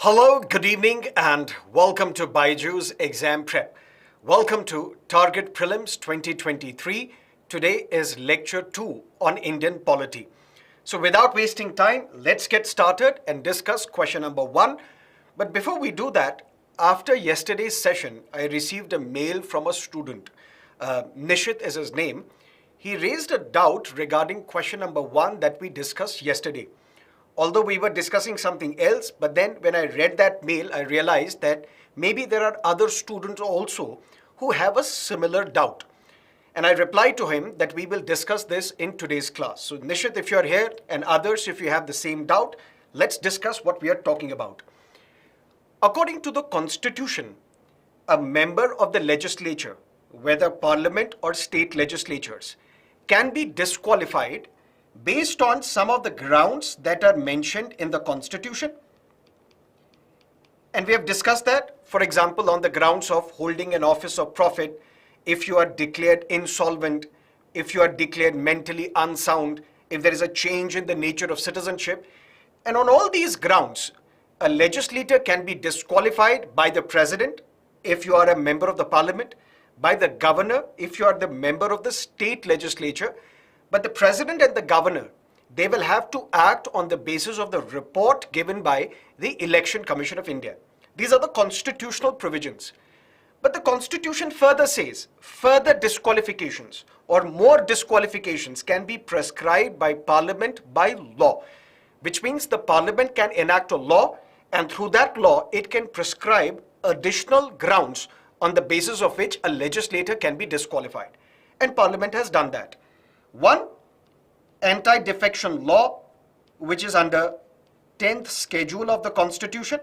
Hello, good evening, and welcome to BYJU'S Exam Prep. Welcome to Target Prelims 2023. Today is Lecture 2 on Indian Polity. So without wasting time, let's get started and discuss question number 1. But before we do that, after yesterday's session, I received a mail from a student. Nishit is his name. He raised a doubt regarding question number 1 that we discussed yesterday. Although we were discussing something else, but then when I read that mail, I realized that maybe there are other students also who have a similar doubt. And I replied to him that we will discuss this in today's class. So Nishit, if you're here, and others, if you have the same doubt, let's discuss what we are talking about. According to the Constitution, a member of the legislature, whether parliament or state legislatures, can be disqualified based on some of the grounds that are mentioned in the Constitution. And we have discussed that, for example, on the grounds of holding an office of profit, if you are declared insolvent, if you are declared mentally unsound, if there is a change in the nature of citizenship. And on all these grounds, a legislator can be disqualified by the president if you are a member of the parliament, by the governor if you are the member of the state legislature. But the president and the governor, they will have to act on the basis of the report given by the Election Commission of India. These are the constitutional provisions. But the Constitution further says, further disqualifications or more disqualifications can be prescribed by Parliament by law, which means the Parliament can enact a law, and through that law, it can prescribe additional grounds on the basis of which a legislator can be disqualified. And Parliament has done that. One, anti-defection law, which is under 10th schedule of the Constitution.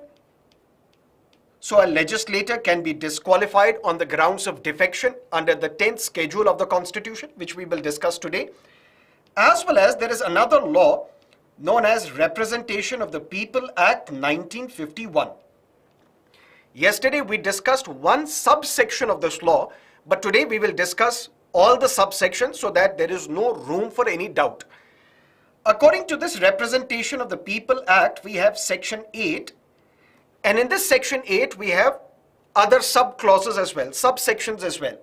So a legislator can be disqualified on the grounds of defection under the 10th schedule of the Constitution, which we will discuss today. As well as there is another law known as Representation of the People Act 1951. Yesterday we discussed one subsection of this law, but today we will discuss all the subsections so that there is no room for any doubt. According to this Representation of the People Act, we have Section 8, and in this Section 8 we have other sub-clauses as well, subsections as well.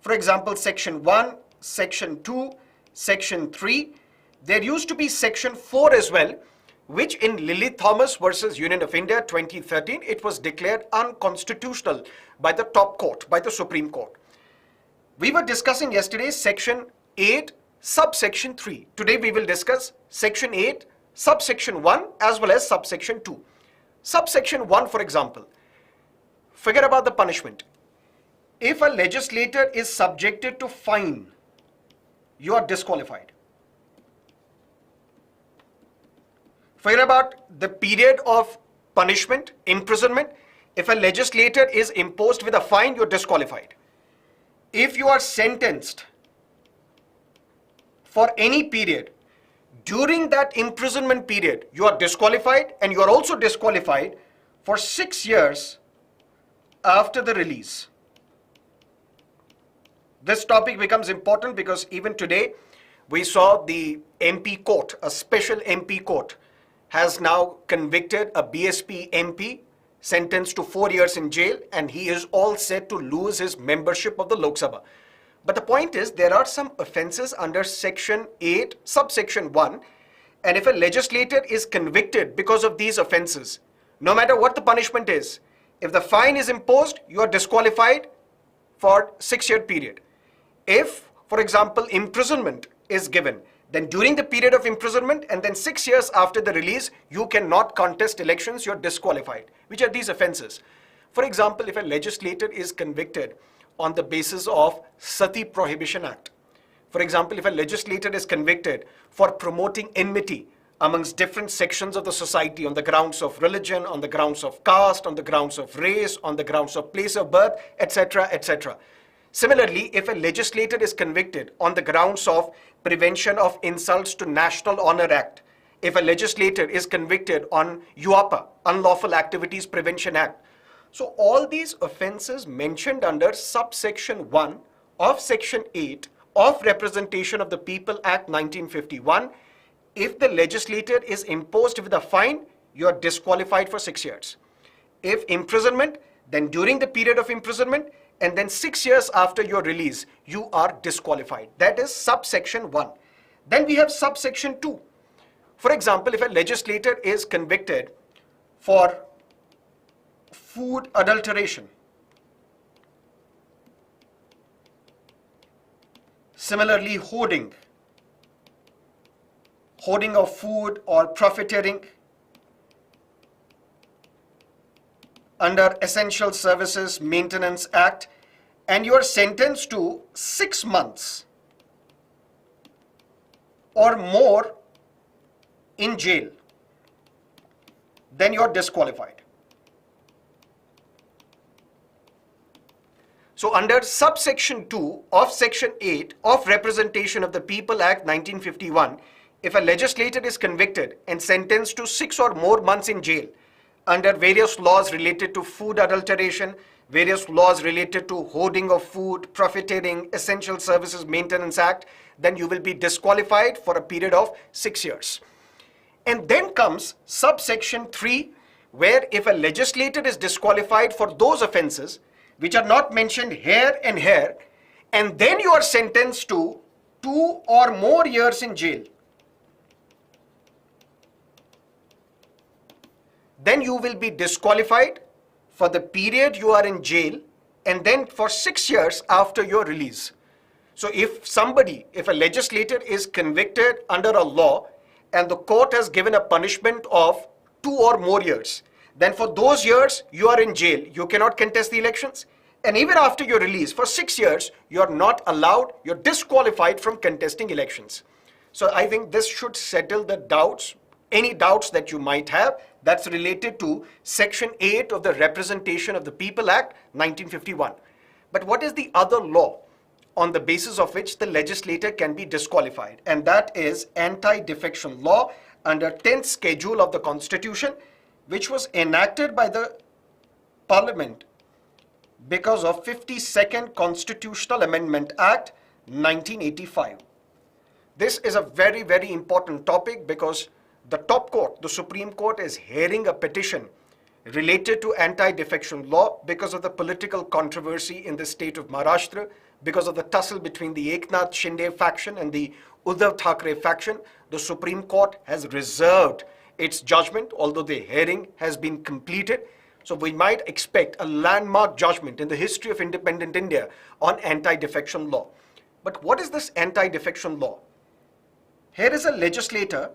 For example, Section 1, Section 2, Section 3. There used to be Section 4 as well, which in Lily Thomas versus Union of India 2013, it was declared unconstitutional by the top court, by the Supreme Court. We were discussing yesterday Section 8, subsection 3. Today we will discuss Section 8, subsection 1 as well as subsection 2. Subsection 1, for example, forget about the punishment. If a legislator is subjected to fine, you are disqualified. Forget about the period of punishment, imprisonment. If a legislator is imposed with a fine, you are disqualified. If you are sentenced for any period, during that imprisonment period, you are disqualified, and you are also disqualified for 6 years after the release. This topic becomes important because even today, we saw the MP court, a special MP court, has now convicted a BSP MP, sentenced to 4 years in jail, and he is all set to lose his membership of the Lok Sabha. But the point is, there are some offenses under Section 8, subsection 1, and if a legislator is convicted because of these offenses, no matter what the punishment is, if the fine is imposed, you are disqualified for 6-year period. If, for example, imprisonment is given, then during the period of imprisonment and then 6 years after the release, you cannot contest elections, you're disqualified. Which are these offenses? For example, if a legislator is convicted on the basis of Sati Prohibition Act. For example, if a legislator is convicted for promoting enmity amongst different sections of the society on the grounds of religion, on the grounds of caste, on the grounds of race, on the grounds of place of birth, etc., etc. Similarly, if a legislator is convicted on the grounds of Prevention of Insults to National Honor Act, if a legislator is convicted on UAPA, Unlawful Activities Prevention Act. So all these offenses mentioned under subsection 1 of Section 8 of Representation of the People Act 1951, if the legislator is imposed with a fine, you are disqualified for 6 years. If imprisonment, then during the period of imprisonment, and then 6 years after your release, you are disqualified. That is subsection 1. Then we have subsection 2. For example, if a legislator is convicted for food adulteration, similarly hoarding of food or profiteering under Essential Services Maintenance Act, and you are sentenced to 6 months or more in jail, then you are disqualified. So under subsection 2 of section 8 of Representation of the People Act 1951, if a legislator is convicted and sentenced to 6 or more months in jail under various laws related to food adulteration, various laws related to hoarding of food, profiteering, Essential Services Maintenance Act, then you will be disqualified for a period of 6 years. And then comes subsection 3, where if a legislator is disqualified for those offenses which are not mentioned here, and then you are sentenced to 2 or more years in jail, then you will be disqualified for the period you are in jail and then for 6 years after your release. So if a legislator is convicted under a law and the court has given a punishment of 2 or more years, then for those years you are in jail, you cannot contest the elections. And even after your release, for 6 years, you are not allowed, you're disqualified from contesting elections. So I think this should settle the doubts, any doubts that you might have that's related to Section 8 of the Representation of the People Act 1951. But what is the other law on the basis of which the legislator can be disqualified? And that is anti-defection law under 10th schedule of the Constitution, which was enacted by the Parliament because of 52nd Constitutional Amendment Act 1985. This is a very, very important topic because the top court, the Supreme Court, is hearing a petition related to anti-defection law because of the political controversy in the state of Maharashtra, because of the tussle between the Eknath Shinde faction and the Uddhav Thackeray faction. The Supreme Court has reserved its judgment, although the hearing has been completed. So we might expect a landmark judgment in the history of independent India on anti-defection law. But what is this anti-defection law? Here is a legislator,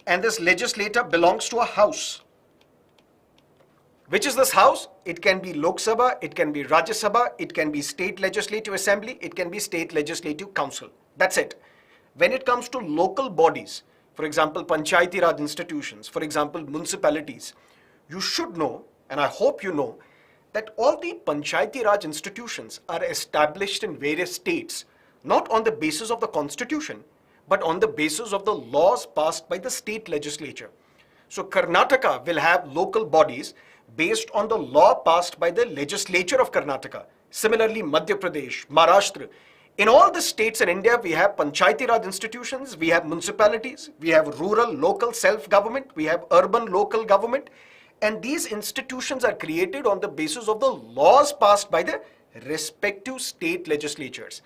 and this legislator belongs to a house. Which is this house? It can be Lok Sabha, it can be Rajya Sabha, it can be State Legislative Assembly, it can be State Legislative Council. That's it. When it comes to local bodies, for example, Panchayati Raj institutions, for example, municipalities, you should know, and I hope you know, that all the Panchayati Raj institutions are established in various states, not on the basis of the constitution, but on the basis of the laws passed by the state legislature. So Karnataka will have local bodies based on the law passed by the legislature of Karnataka. Similarly, Madhya Pradesh, Maharashtra. In all the states in India, we have Panchayati Raj institutions, we have municipalities, we have rural local self-government, we have urban local government, and these institutions are created on the basis of the laws passed by the respective state legislatures.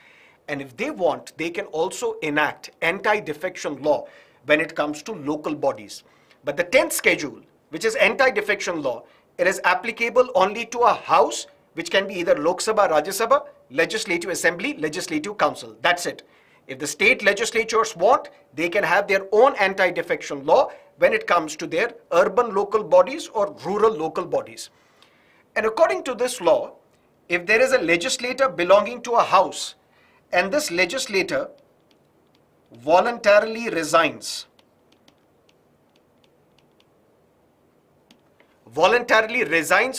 And if they want, they can also enact anti-defection law when it comes to local bodies. But the 10th schedule, which is anti-defection law, it is applicable only to a house, which can be either Lok Sabha, Rajya Sabha, Legislative Assembly, Legislative Council. That's it. If the state legislatures want, they can have their own anti-defection law when it comes to their urban local bodies or rural local bodies. And according to this law, if there is a legislator belonging to a house, and this legislator voluntarily resigns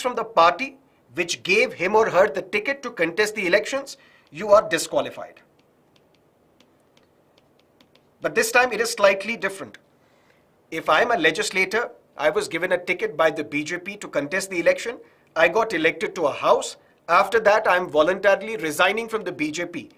from the party which gave him or her the ticket to contest the elections, you are disqualified. But this time it is slightly different. If I am a legislator, I was given a ticket by the BJP to contest the election, I got elected to a house, after that I am voluntarily resigning from the BJP.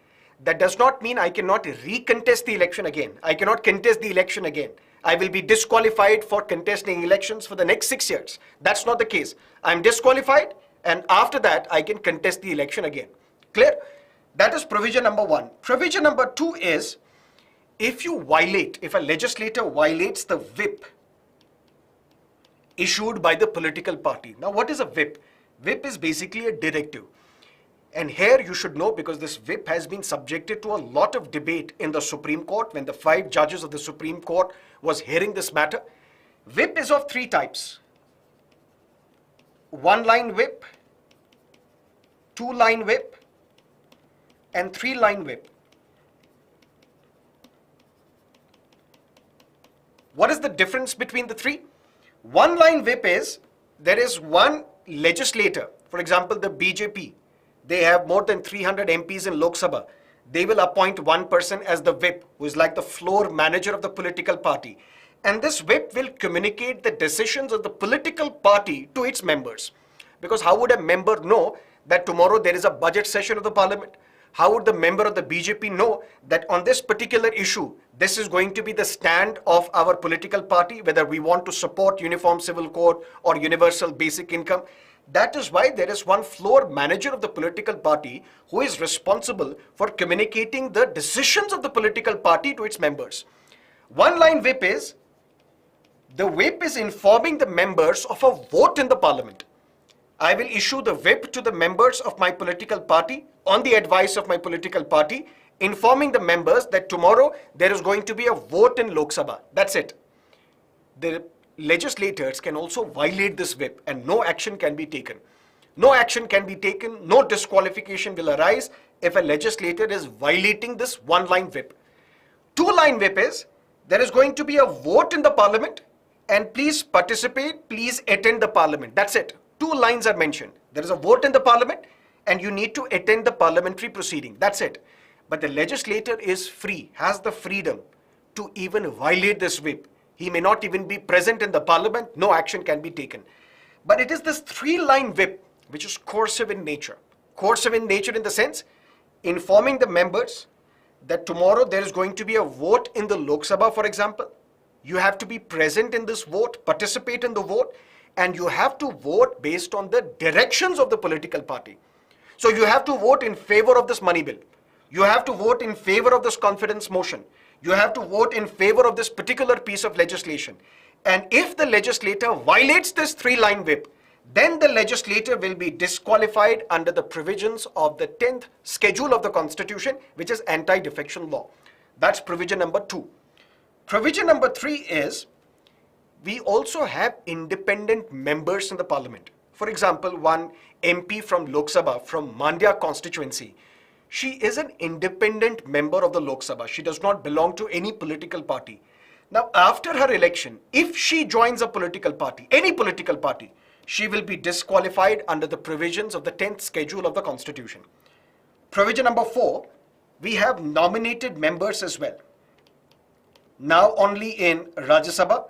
That does not mean I cannot recontest the election again. I cannot contest the election again. I will be disqualified for contesting elections for the next 6 years. That's not the case. I'm disqualified, and after that, I can contest the election again. Clear? That is provision number 1. Provision number 2 is, if a legislator violates the whip issued by the political party. Now, what is a whip? Whip is basically a directive. And here you should know, because this whip has been subjected to a lot of debate in the Supreme Court when the 5 judges of the Supreme Court was hearing this matter. Whip is of 3 types. 1-line whip, 2-line whip, and 3-line whip. What is the difference between the 3? 1-line whip is, there is one legislator, for example, the BJP, they have more than 300 MPs in Lok Sabha. They will appoint one person as the whip, who is like the floor manager of the political party. And this whip will communicate the decisions of the political party to its members. Because how would a member know that tomorrow there is a budget session of the parliament? How would the member of the BJP know that on this particular issue, this is going to be the stand of our political party, whether we want to support uniform civil code or universal basic income? That is why there is one floor manager of the political party who is responsible for communicating the decisions of the political party to its members. 1-line whip is, the whip is informing the members of a vote in the parliament. I will issue the whip to the members of my political party on the advice of my political party, informing the members that tomorrow there is going to be a vote in Lok Sabha. That's it. The legislators can also violate this whip and no action can be taken. No action can be taken, no disqualification will arise if a legislator is violating this 1-line whip. 2-line whip is, there is going to be a vote in the parliament and please participate, please attend the parliament. That's it. 2 lines are mentioned. There is a vote in the parliament and you need to attend the parliamentary proceeding. That's it. But the legislator is free, has the freedom to even violate this whip. He may not even be present in the parliament, no action can be taken. But it is this 3-line whip which is coercive in nature. Coercive in nature in the sense, informing the members that tomorrow there is going to be a vote in the Lok Sabha, for example. You have to be present in this vote, participate in the vote, and you have to vote based on the directions of the political party. So you have to vote in favor of this money bill. You have to vote in favor of this confidence motion. You have to vote in favor of this particular piece of legislation. And if the legislator violates this 3-line whip, then the legislator will be disqualified under the provisions of the 10th schedule of the Constitution, which is anti-defection law. That's provision number 2. Provision number 3 is, we also have independent members in the parliament. For example, one MP from Lok Sabha, from Mandya constituency, she is an independent member of the Lok Sabha. She does not belong to any political party. Now, after her election, if she joins a political party, any political party, she will be disqualified under the provisions of the 10th schedule of the Constitution. Provision number 4, we have nominated members as well. Now only in Rajya Sabha,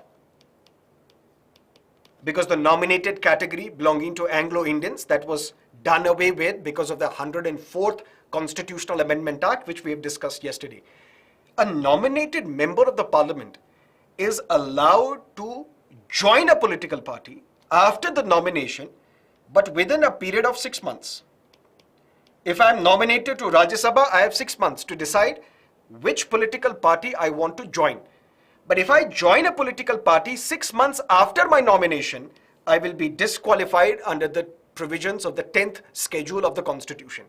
because the nominated category belonging to Anglo-Indians, that was done away with because of the 104th Constitutional Amendment Act, which we have discussed yesterday. A nominated member of the parliament is allowed to join a political party after the nomination, but within a period of 6 months. If I am nominated to Rajya Sabha, I have 6 months to decide which political party I want to join. But if I join a political party 6 months after my nomination, I will be disqualified under the provisions of the 10th schedule of the Constitution.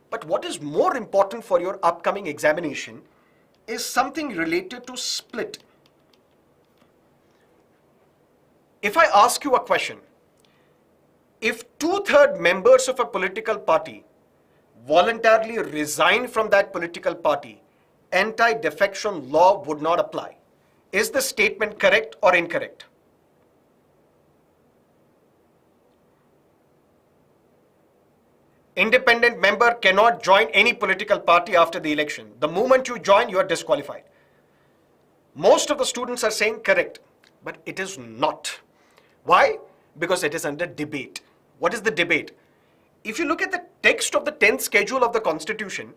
But what is more important for your upcoming examination is something related to split. If I ask you a question, if 2/3 members of a political party voluntarily resign from that political party, anti-defection law would not apply. Is the statement correct or incorrect? Independent member cannot join any political party after the election. The moment you join, you are disqualified. Most of the students are saying correct, but it is not. Why? Because it is under debate. What is the debate? If you look at the text of the 10th schedule of the Constitution,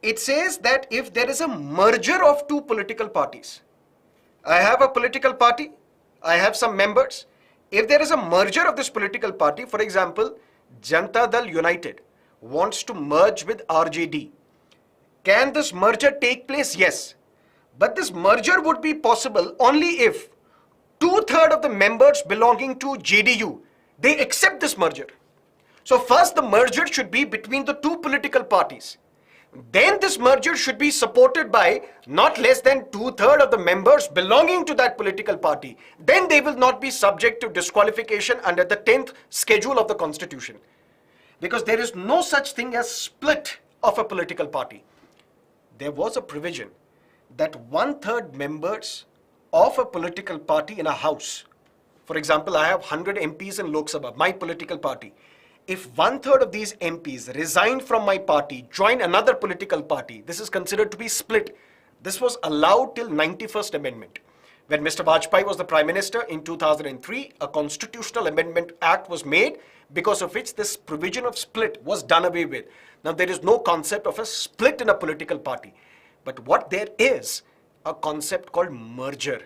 it says that if there is a merger of 2 political parties, I have a political party, I have some members. If there is a merger of this political party, for example, Janata Dal United wants to merge with RJD. Can this merger take place? Yes. But this merger would be possible only if two-thirds of the members belonging to JDU, they accept this merger. So first the merger should be between the two political parties. Then this merger should be supported by not less than two-thirds of the members belonging to that political party. Then they will not be subject to disqualification under the 10th schedule of the Constitution. Because there is no such thing as split of a political party. There was a provision that one-third members of a political party in a house, for example, I have 100 MPs in Lok Sabha, my political party. If one-third of these MPs resign from my party, join another political party, this is considered to be split. This was allowed till 91st Amendment. When Mr. Vajpayee was the Prime Minister in 2003, a Constitutional Amendment Act was made because of which this provision of split was done away with. Now there is no concept of a split in a political party. But what there is, a concept called merger.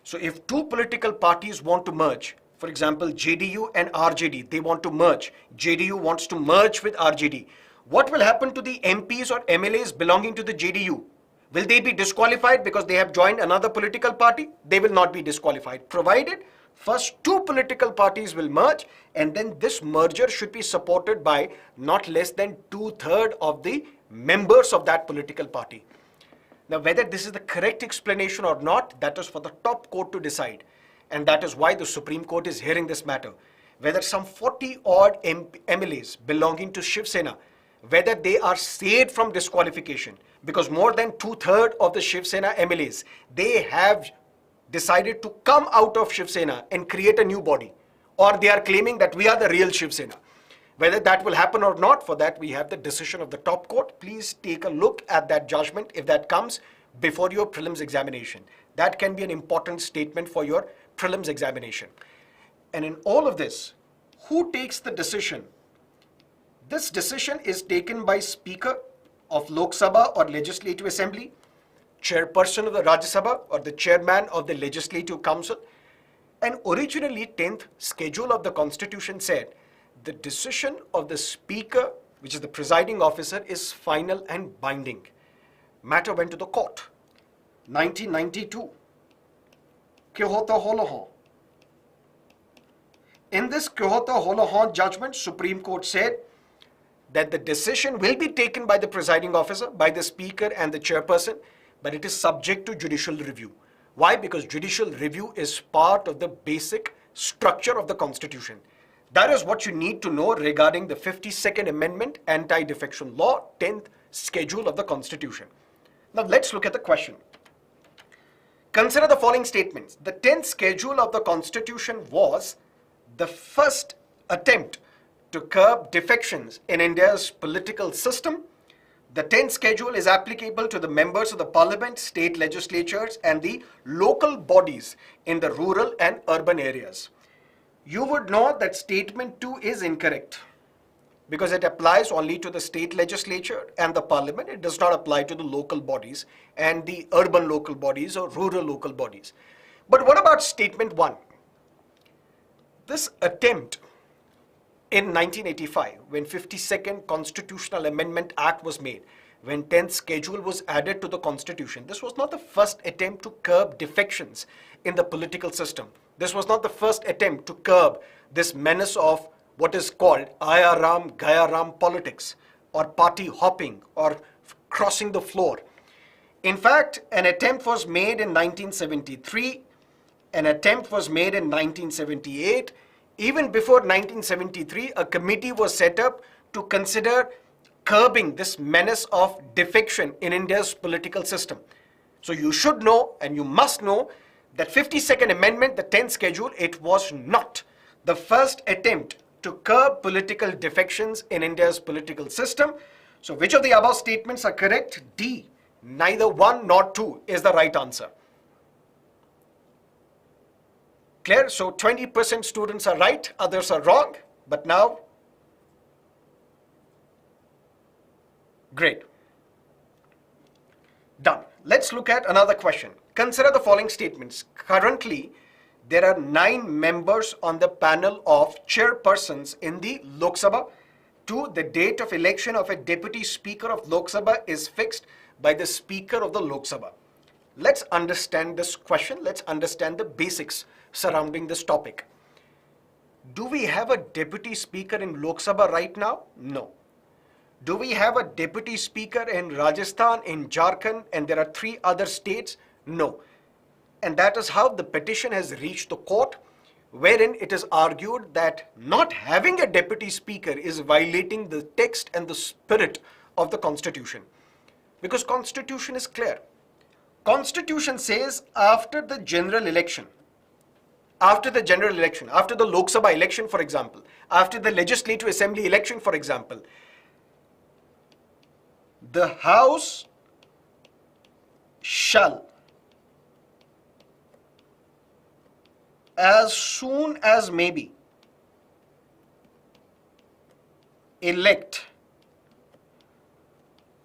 So if two political parties want to merge, for example, JDU and RJD, they want to merge. JDU wants to merge with RJD. What will happen to the MPs or MLAs belonging to the JDU? Will they be disqualified because they have joined another political party? They will not be disqualified, provided first two political parties will merge, and then this merger should be supported by not less than two-thirds of the members of that political party. Now, whether this is the correct explanation or not, that is for the top court to decide. And that is why the Supreme Court is hearing this matter. Whether some 40-odd MLAs belonging to Shiv Sena, whether they are saved from disqualification, because more than two-thirds of the Shiv Sena MLAs, they have decided to come out of Shiv Sena and create a new body. Or they are claiming that we are the real Shiv Sena. Whether that will happen or not, for that we have the decision of the top court. Please take a look at that judgment if that comes before your prelims examination. That can be an important statement for your prelims examination. And in all of this, who takes the decision? This decision is taken by Speaker of Lok Sabha or Legislative Assembly, Chairperson of the Rajya Sabha or the Chairman of the Legislative Council. And originally 10th schedule of the Constitution said the decision of the Speaker, which is the presiding officer, is final and binding. Matter went to the court. 1992. In this Kyoto Holohan judgment, Supreme Court said that the decision will be taken by the presiding officer, by the Speaker and the Chairperson, but it is subject to judicial review. Why? Because judicial review is part of the basic structure of the Constitution. That is what you need to know regarding the 52nd Amendment Anti-defection law, 10th schedule of the Constitution. Now let's look at the question. Consider the following statements. The 10th schedule of the Constitution was the first attempt to curb defections in India's political system. The 10th schedule is applicable to the members of the Parliament, state legislatures, and the local bodies in the rural and urban areas. You would know that statement 2 is incorrect because it applies only to the state legislature and the parliament. It does not apply to the local bodies and the urban local bodies or rural local bodies. But what about statement 1? This attempt in 1985, when 52nd Constitutional Amendment Act was made, when 10th schedule was added to the Constitution, this was not the first attempt to curb defections in the political system. This was not the first attempt to curb this menace of what is called Aya Ram, Gaya Ram politics, or party hopping, or crossing the floor. In fact, an attempt was made in 1973, an attempt was made in 1978. Even before 1973, a committee was set up to consider curbing this menace of defection in India's political system. So you should know and you must know that 52nd Amendment, the 10th schedule, it was not the first attempt to curb political defections in India's political system. So which of the above statements are correct? D, neither 1 nor 2 is the right answer. Clear? So 20% students are right, others are wrong, but now, great. Done. let's look at another question. Consider the following statements. Currently, there are 9 members on the panel of chairpersons in the Lok Sabha. 2. The date of election of a deputy speaker of Lok Sabha is fixed by the speaker of the Lok Sabha. Let's understand this question. Let's understand the basics surrounding this topic. Do we have a deputy speaker in Lok Sabha right now? No. Do we have a deputy speaker in Rajasthan, in Jharkhand, and there are 3 other states? No. And that is how the petition has reached the court, wherein it is argued that not having a deputy speaker is violating the text and the spirit of the Constitution. Because Constitution is clear. Constitution says after the general election, after the Lok Sabha election, for example, after the Legislative Assembly election, for example, the House shall, as soon as may be, elect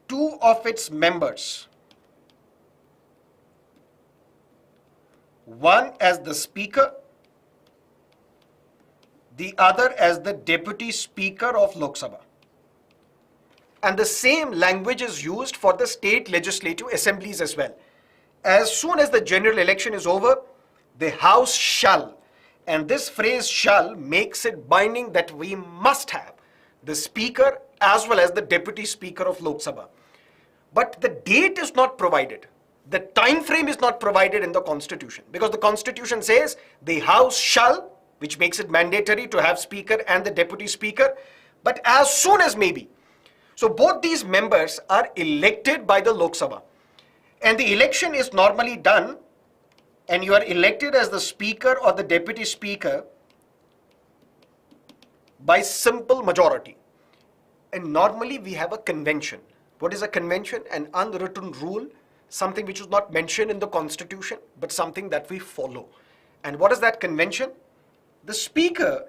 2 of its members, one as the Speaker, the other as the Deputy Speaker of Lok Sabha. And the same language is used for the state legislative assemblies as well. As soon as the general election is over, the House shall, and this phrase shall makes it binding that we must have the Speaker as well as the Deputy Speaker of Lok Sabha. But the date is not provided. The time frame is not provided in the Constitution, because the Constitution says the House shall, which makes it mandatory to have Speaker and the Deputy Speaker, but as soon as may be. So both these members are elected by the Lok Sabha, and the election is normally done, and you are elected as the Speaker or the Deputy Speaker by simple majority. And normally we have a convention. What is a convention? An unwritten rule, something which is not mentioned in the Constitution, but something that we follow. And what is that convention? The Speaker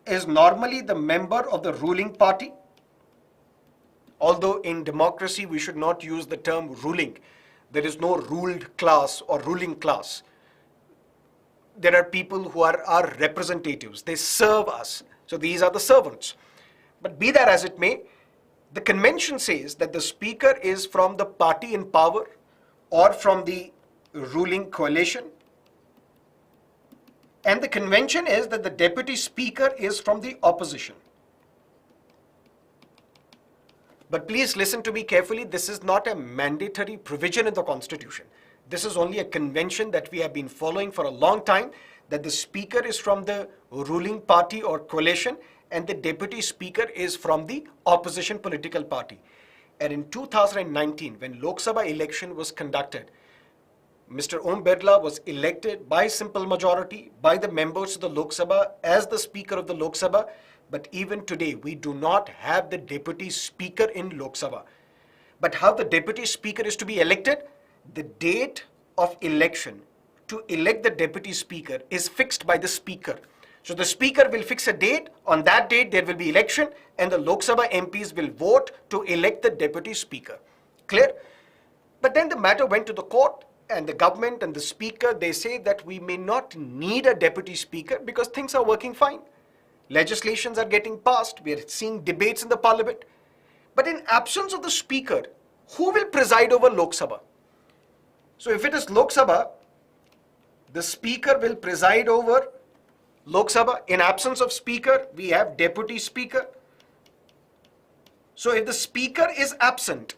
is normally the member of the ruling party. Although in democracy we should not use the term ruling. There is no ruled class or ruling class. There are people who are our representatives. They serve us. So these are the servants. But be that as it may, the convention says that the Speaker is from the party in power or from the ruling coalition. And the convention is that the Deputy Speaker is from the opposition. But please listen to me carefully. This is not a mandatory provision in the Constitution. This is only a convention that we have been following for a long time, that the Speaker is from the ruling party or coalition and the Deputy Speaker is from the opposition political party. And in 2019, when Lok Sabha election was conducted, Mr. Om Birla was elected by simple majority by the members of the Lok Sabha as the Speaker of the Lok Sabha. But even today, we do not have the Deputy Speaker in Lok Sabha. But how the Deputy Speaker is to be elected? The date of election to elect the Deputy Speaker is fixed by the Speaker. So the Speaker will fix a date. On that date, there will be election, and the Lok Sabha MPs will vote to elect the Deputy Speaker. Clear? But then the matter went to the court, and the government and the Speaker, they say that we may not need a Deputy Speaker because things are working fine. Legislations are getting passed. We are seeing debates in the Parliament. But in absence of the Speaker, who will preside over Lok Sabha? So if it is Lok Sabha, the Speaker will preside over Lok Sabha. In absence of Speaker, we have Deputy Speaker. So if the Speaker is absent,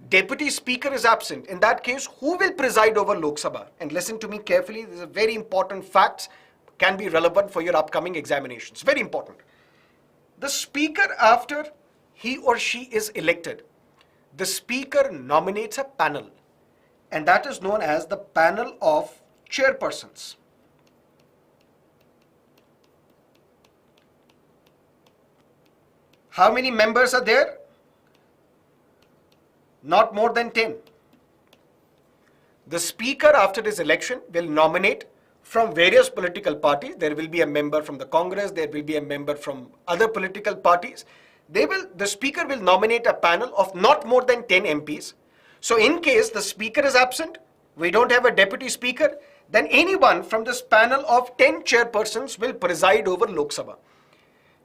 Deputy Speaker is absent, in that case, who will preside over Lok Sabha? And listen to me carefully. These are very important facts, can be relevant for your upcoming examinations. Very important. The Speaker, after he or she is elected, the Speaker nominates a panel, and that is known as the panel of chairpersons. How many members are there? Not more than 10. The Speaker, after his election, will nominate from various political parties. There will be a member from the Congress, there will be a member from other political parties. The Speaker will nominate a panel of not more than 10 MPs. So in case the speaker is absent, we don't have a deputy speaker, then anyone from this panel of 10 chairpersons will preside over Lok Sabha.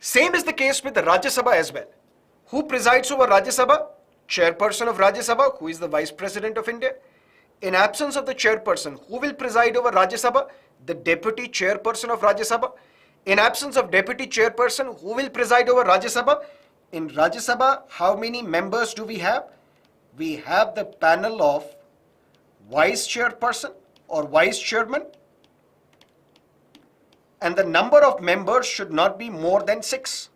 Same is the case with the Rajya Sabha as well. Who presides over Rajya Sabha? Chairperson of Rajya Sabha, who is the Vice President of India. In absence of the chairperson, who will preside over Rajya Sabha? The deputy chairperson of Rajya Sabha. In absence of deputy chairperson, who will preside over Rajya Sabha? In Rajya Sabha, how many members do we have? We have the panel of vice chairperson or vice chairman, and the number of members should not be more than 6.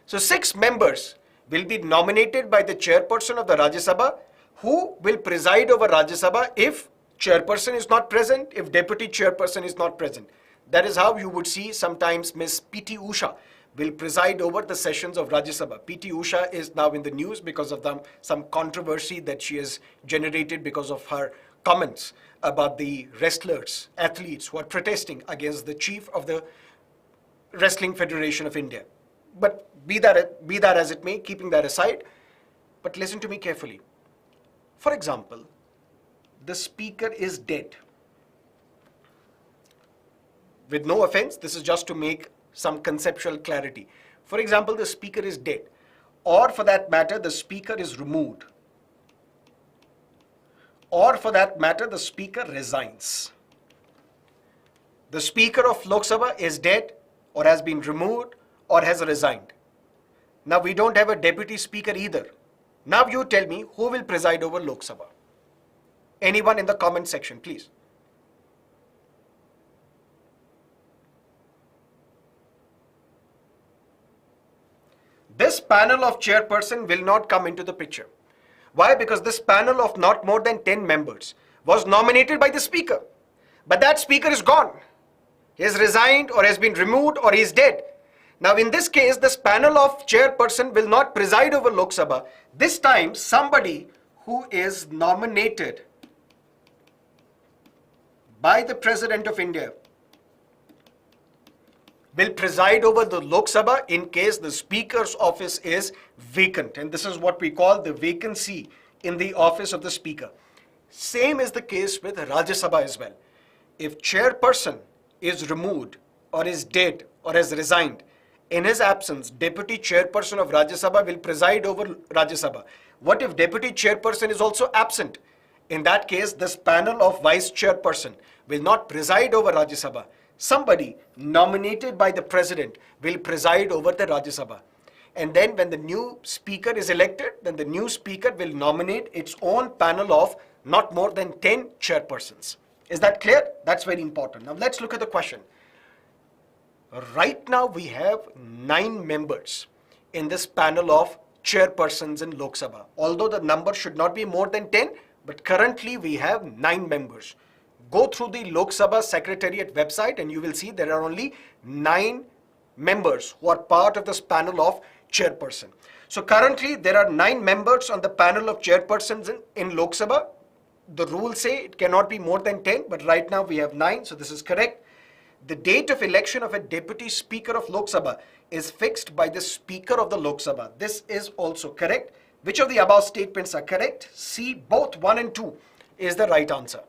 So 6 members will be nominated by the chairperson of the Rajya Sabha, who will preside over Rajya Sabha if chairperson is not present, if deputy chairperson is not present. That is how you would see sometimes Miss P.T. Usha will preside over the sessions of Rajya Sabha. P.T. Usha is now in the news because of some controversy that she has generated because of her comments about the wrestlers, athletes who are protesting against the chief of the Wrestling Federation of India. But be that as it may, keeping that aside, but listen to me carefully. For example, the speaker is dead. With no offense, this is just to make some conceptual clarity. For example, the speaker is dead, or for that matter, the speaker is removed, or for that matter, the speaker resigns. The speaker of Lok Sabha is dead, or has been removed, or has resigned. Now we don't have a deputy speaker either. Now you tell me who will preside over Lok Sabha. Anyone in the comment section, please. This panel of chairperson will not come into the picture. Why? Because this panel of not more than 10 members was nominated by the speaker. But that speaker is gone. He has resigned or has been removed or he is dead. Now in this case, this panel of chairperson will not preside over Lok Sabha. This time somebody who is nominated by the President of India will preside over the Lok Sabha in case the speaker's office is vacant. And this is what we call the vacancy in the office of the speaker. Same is the case with Rajya Sabha as well. If chairperson is removed or is dead or has resigned, in his absence, deputy chairperson of Rajya Sabha will preside over Rajya Sabha. What if deputy chairperson is also absent? In that case, this panel of vice chairperson will not preside over Rajya Sabha. Somebody nominated by the president will preside over the Rajya Sabha. And then when the new speaker is elected, then the new speaker will nominate its own panel of not more than 10 chairpersons. Is that clear? That's very important. Now let's look at the question. Right now we have 9 members in this panel of chairpersons in Lok Sabha. Although the number should not be more than 10, but currently we have 9 members. Go through the Lok Sabha Secretariat website and you will see there are only 9 members who are part of this panel of chairperson. So currently there are 9 members on the panel of chairpersons in Lok Sabha. The rules say it cannot be more than 10, but right now we have 9, so this is correct. The date of election of a deputy speaker of Lok Sabha is fixed by the speaker of the Lok Sabha. This is also correct. Which of the above statements are correct? C, both 1 and 2 is the right answer.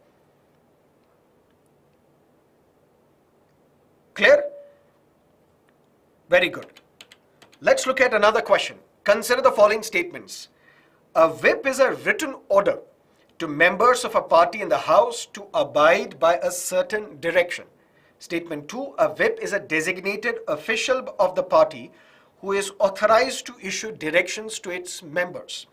Clear? Very good. Let's look at another question. Consider the following statements. A whip is a written order to members of a party in the House to abide by a certain direction. Statement 2, a whip is a designated official of the party who is authorized to issue directions to its members.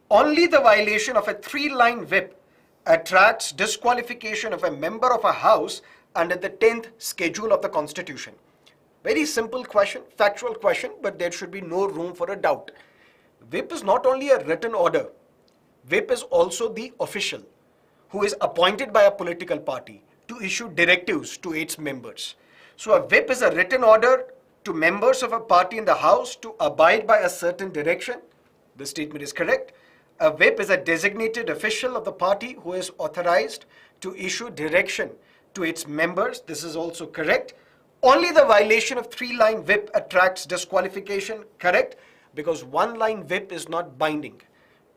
Only the violation of a 3-line whip attracts disqualification of a member of a House under the 10th schedule of the Constitution. Very simple question, factual question, but there should be no room for a doubt. Whip is not only a written order, whip is also the official who is appointed by a political party to issue directives to its members. So a whip is a written order to members of a party in the House to abide by a certain direction. The statement is correct. A whip is a designated official of the party who is authorized to issue direction to its members. This is also correct. Only the violation of 3-line whip attracts disqualification. Correct, because 1-line whip is not binding.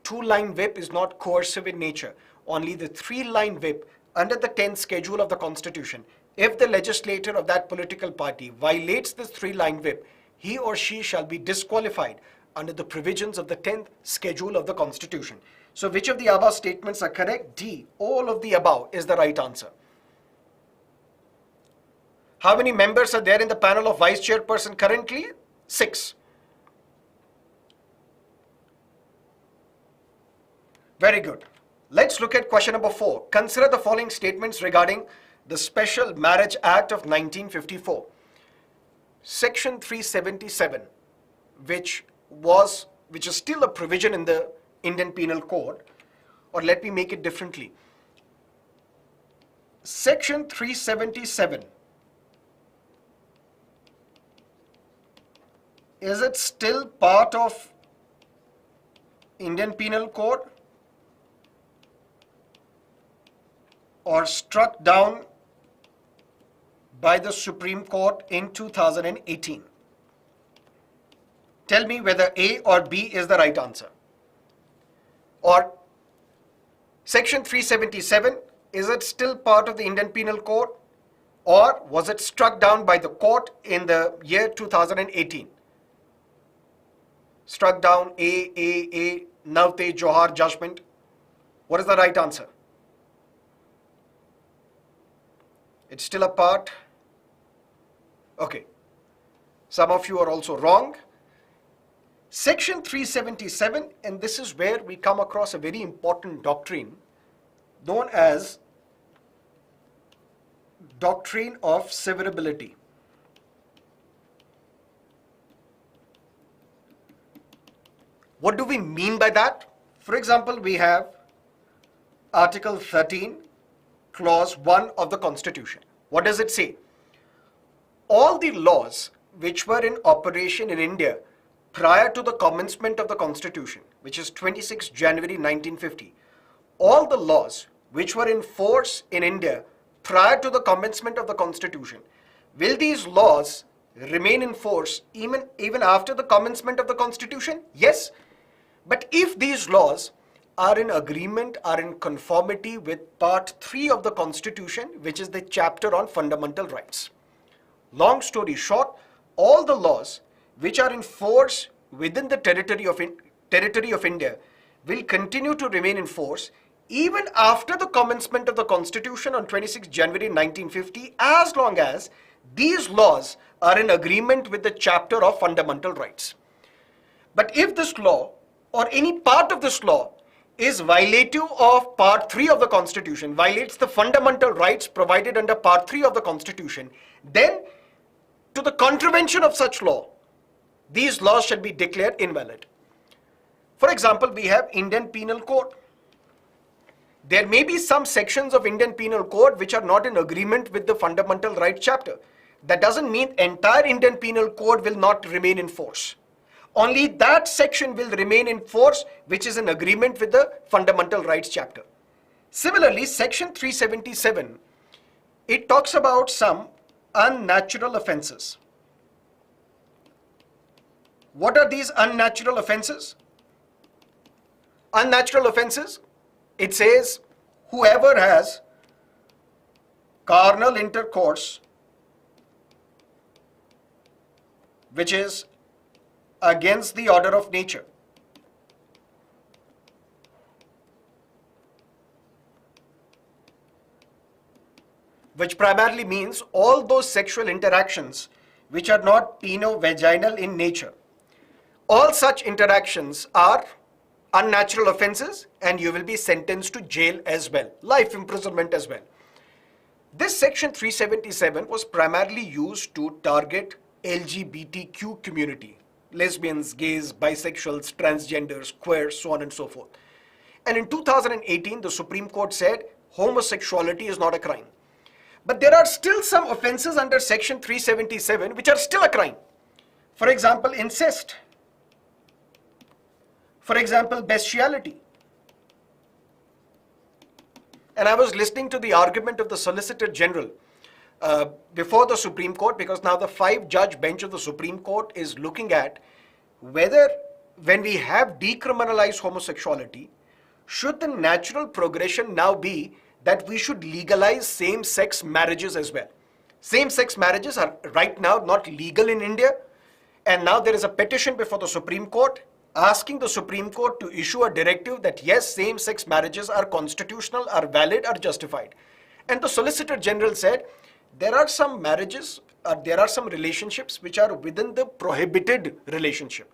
2-line whip is not coercive in nature. Only the 3-line whip under the 10th schedule of the Constitution. If the legislator of that political party violates this 3-line whip, he or she shall be disqualified under the provisions of the 10th schedule of the Constitution. So which of the above statements are correct? D, all of the above is the right answer. How many members are there in the panel of vice chairperson currently? 6. Very good. Let's look at question number 4. Consider the following statements regarding the Special Marriage Act of 1954. Section 377, which is still a provision in the Indian Penal Code, or let me make it differently. Section 377, is it still part of Indian Penal Code or struck down by the Supreme Court in 2018? Tell me whether A or B is the right answer. Or Section 377, is it still part of the Indian Penal Code or was it struck down by the court in the year 2018? Struck down, A, Navte Johar judgment. What is the right answer? It's still a part. Okay. Some of you are also wrong. Section 377, and this is where we come across a very important doctrine known as doctrine of severability. What do we mean by that? For example, we have Article 13, Clause 1 of the Constitution. What does it say? All the laws which were in operation in India prior to the commencement of the Constitution, which is 26 January 1950, all the laws which were in force in India prior to the commencement of the Constitution, will these laws remain in force even after the commencement of the Constitution? Yes. But if these laws are in agreement, are in conformity with Part 3 of the Constitution, which is the chapter on fundamental rights. Long story short, all the laws which are in force within the territory of India will continue to remain in force even after the commencement of the Constitution on 26 January 1950, as long as these laws are in agreement with the chapter of fundamental rights. But if this law or any part of this law is violative of Part 3 of the Constitution, violates the fundamental rights provided under Part 3 of the Constitution, then to the contravention of such law, these laws shall be declared invalid. For example, we have Indian Penal Code. There may be some sections of Indian Penal Code which are not in agreement with the fundamental rights chapter. That doesn't mean entire Indian Penal Code will not remain in force. Only that section will remain in force which is in agreement with the fundamental rights chapter. Similarly, Section 377, it talks about some unnatural offenses. What are these unnatural offenses? Unnatural offenses, it says whoever has carnal intercourse which is against the order of nature, which primarily means all those sexual interactions which are not peno-vaginal in nature. All such interactions are unnatural offenses and you will be sentenced to jail as well, life imprisonment as well. This section 377 was primarily used to target LGBTQ community, lesbians, gays, bisexuals, transgenders, queers, so on and so forth. And in 2018, the Supreme Court said homosexuality is not a crime. But there are still some offenses under section 377 which are still a crime. For example, incest. For example, bestiality. And I was listening to the argument of the Solicitor General before the Supreme Court, because now the 5-judge bench of the Supreme Court is looking at whether when we have decriminalized homosexuality, should the natural progression now be that we should legalize same-sex marriages as well? Same-sex marriages are right now not legal in India, and now there is a petition before the Supreme Court asking the Supreme Court to issue a directive that yes, same-sex marriages are constitutional, are valid, are justified. And the Solicitor General said there are some marriages, there are some relationships which are within the prohibited relationship.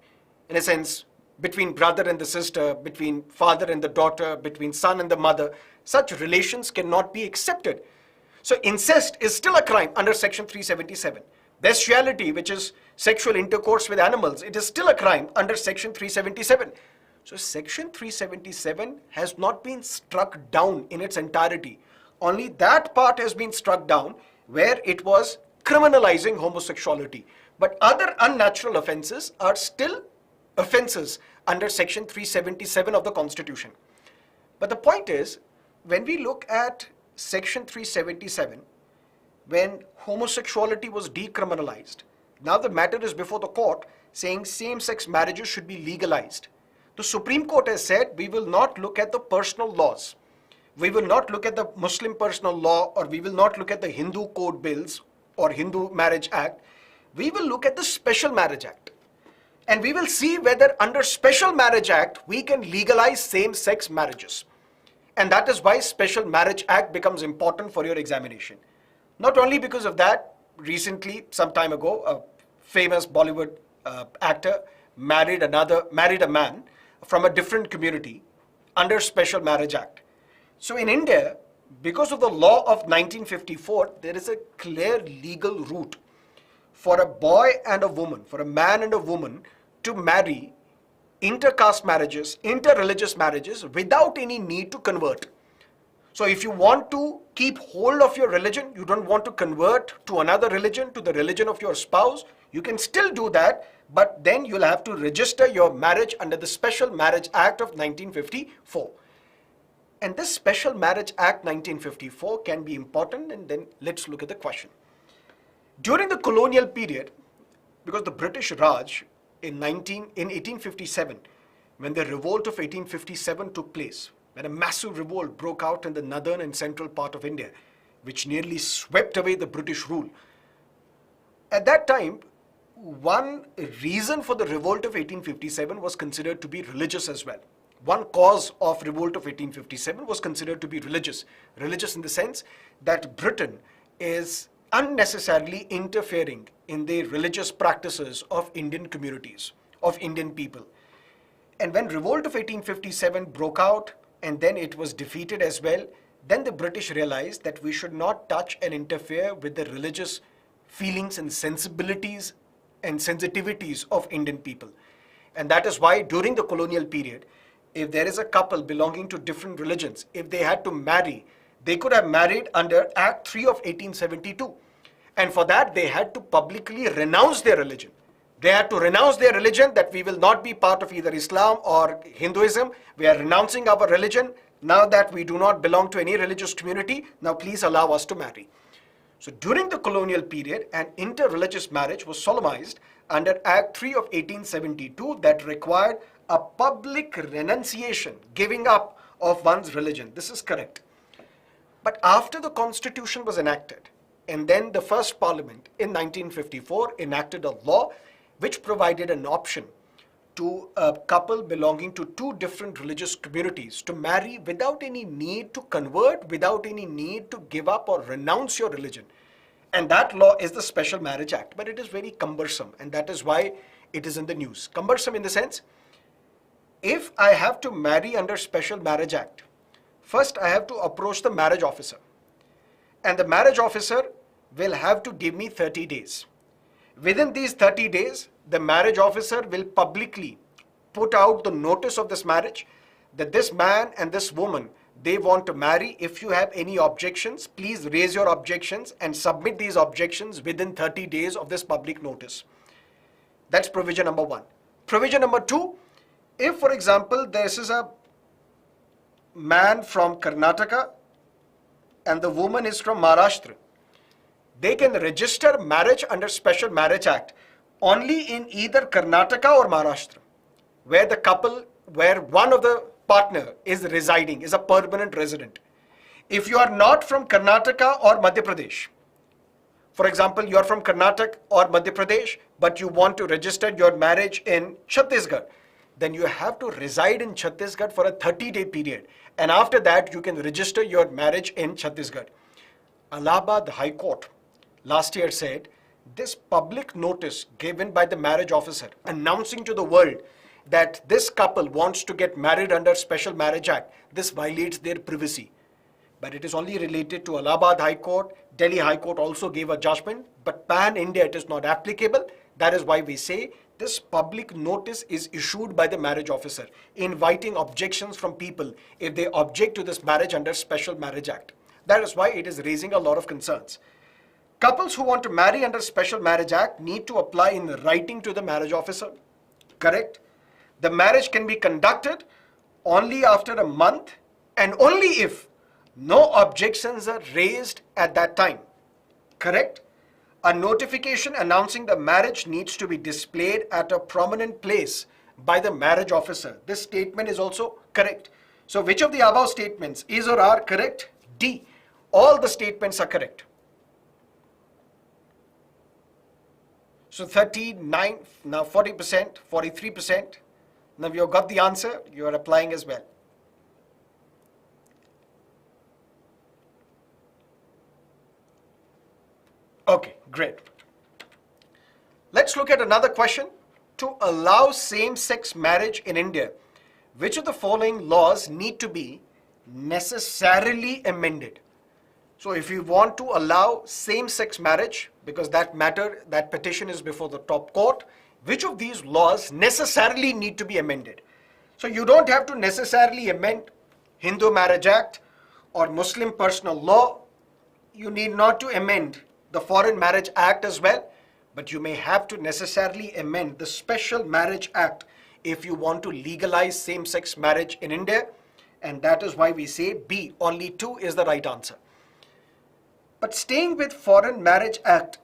In a sense, between brother and the sister, between father and the daughter, between son and the mother, such relations cannot be accepted. So incest is still a crime under Section 377. Bestiality, which is sexual intercourse with animals, it is still a crime under Section 377. So Section 377 has not been struck down in its entirety. Only that part has been struck down where it was criminalizing homosexuality. But other unnatural offenses are still offenses under Section 377 of the Constitution. But the point is, when we look at Section 377, when homosexuality was decriminalized, now the matter is before the court saying same-sex marriages should be legalized. The Supreme Court has said we will not look at the personal laws. We will not look at the Muslim personal law, or we will not look at the Hindu code bills or Hindu Marriage Act. We will look at the Special Marriage Act. And we will see whether under Special Marriage Act we can legalize same-sex marriages. And that is why Special Marriage Act becomes important for your examination. Not only because of that, recently, some time ago, a famous Bollywood actor married a man from a different community under Special Marriage Act. So in India, because of the law of 1954, there is a clear legal route for a boy and a woman, for a man and a woman to marry inter-caste marriages, inter-religious marriages without any need to convert. So if you want to keep hold of your religion, you don't want to convert to another religion, to the religion of your spouse, you can still do that, but then you'll have to register your marriage under the Special Marriage Act of 1954. And this Special Marriage Act 1954 can be important, and then let's look at the question. During the colonial period, because the British Raj in 1857, when the revolt of 1857 took place, when a massive revolt broke out in the northern and central part of India, which nearly swept away the British rule. At that time, one reason for the revolt of 1857 was considered to be religious as well. One cause of revolt of 1857 was considered to be religious. Religious in the sense that Britain is unnecessarily interfering in the religious practices of Indian communities, of Indian people. And when revolt of 1857 broke out, and then it was defeated as well, then the British realized that we should not touch and interfere with the religious feelings and sensibilities and sensitivities of Indian people. And that is why during the colonial period, if there is a couple belonging to different religions, if they had to marry, they could have married under Act 3 of 1872. And for that, they had to publicly renounce their religion. They had to renounce their religion, that we will not be part of either Islam or Hinduism. We are renouncing our religion. Now that we do not belong to any religious community, now please allow us to marry. So during the colonial period, an inter-religious marriage was solemnized under Act 3 of 1872 that required a public renunciation, giving up of one's religion. This is correct. But after the Constitution was enacted, and then the first Parliament in 1954 enacted a law which provided an option to a couple belonging to two different religious communities to marry without any need to convert, without any need to give up or renounce your religion. And that law is the Special Marriage Act, but it is very cumbersome, and that is why it is in the news. Cumbersome in the sense, if I have to marry under Special Marriage Act, first I have to approach the marriage officer, and the marriage officer will have to give me 30 days. Within these 30 days, the marriage officer will publicly put out the notice of this marriage, that this man and this woman, they want to marry. If you have any objections, please raise your objections and submit these objections within 30 days of this public notice. That's provision number 1. Provision number 2, if, for example, this is a man from Karnataka and the woman is from Maharashtra, they can register marriage under Special Marriage Act only in either Karnataka or Maharashtra. where where one of the partner is residing, is a permanent resident. If you are not from Karnataka or Madhya Pradesh, for example, you are from Karnataka or Madhya Pradesh, but you want to register your marriage in Chhattisgarh, then you have to reside in Chhattisgarh for a 30-day period. And after that, you can register your marriage in Chhattisgarh. Allahabad High Court last year said this public notice given by the marriage officer announcing to the world that this couple wants to get married under Special Marriage Act, this violates their privacy. But it is only related to Allahabad High Court. Delhi High Court also gave a judgment, but pan-India it is not applicable. That is why we say this public notice is issued by the marriage officer, inviting objections from people if they object to this marriage under Special Marriage Act. That is why it is raising a lot of concerns. Couples who want to marry under Special Marriage Act need to apply in writing to the marriage officer. Correct? The marriage can be conducted only after a month and only if no objections are raised at that time. Correct? A notification announcing the marriage needs to be displayed at a prominent place by the marriage officer. This statement is also correct. So which of the above statements is or are correct? D. All the statements are correct. So 39, now 40%, 43%. Now you have got the answer, you are applying as well. Okay, great. Let's look at another question. To allow same-sex marriage in India, which of the following laws need to be necessarily amended? So if you want to allow same-sex marriage, because that petition is before the top court, which of these laws necessarily need to be amended? So you don't have to necessarily amend Hindu Marriage Act or Muslim Personal Law. You need not to amend the Foreign Marriage Act as well, but you may have to necessarily amend the Special Marriage Act if you want to legalize same-sex marriage in India, and that is why we say B, only 2 is the right answer. But staying with Foreign Marriage Act,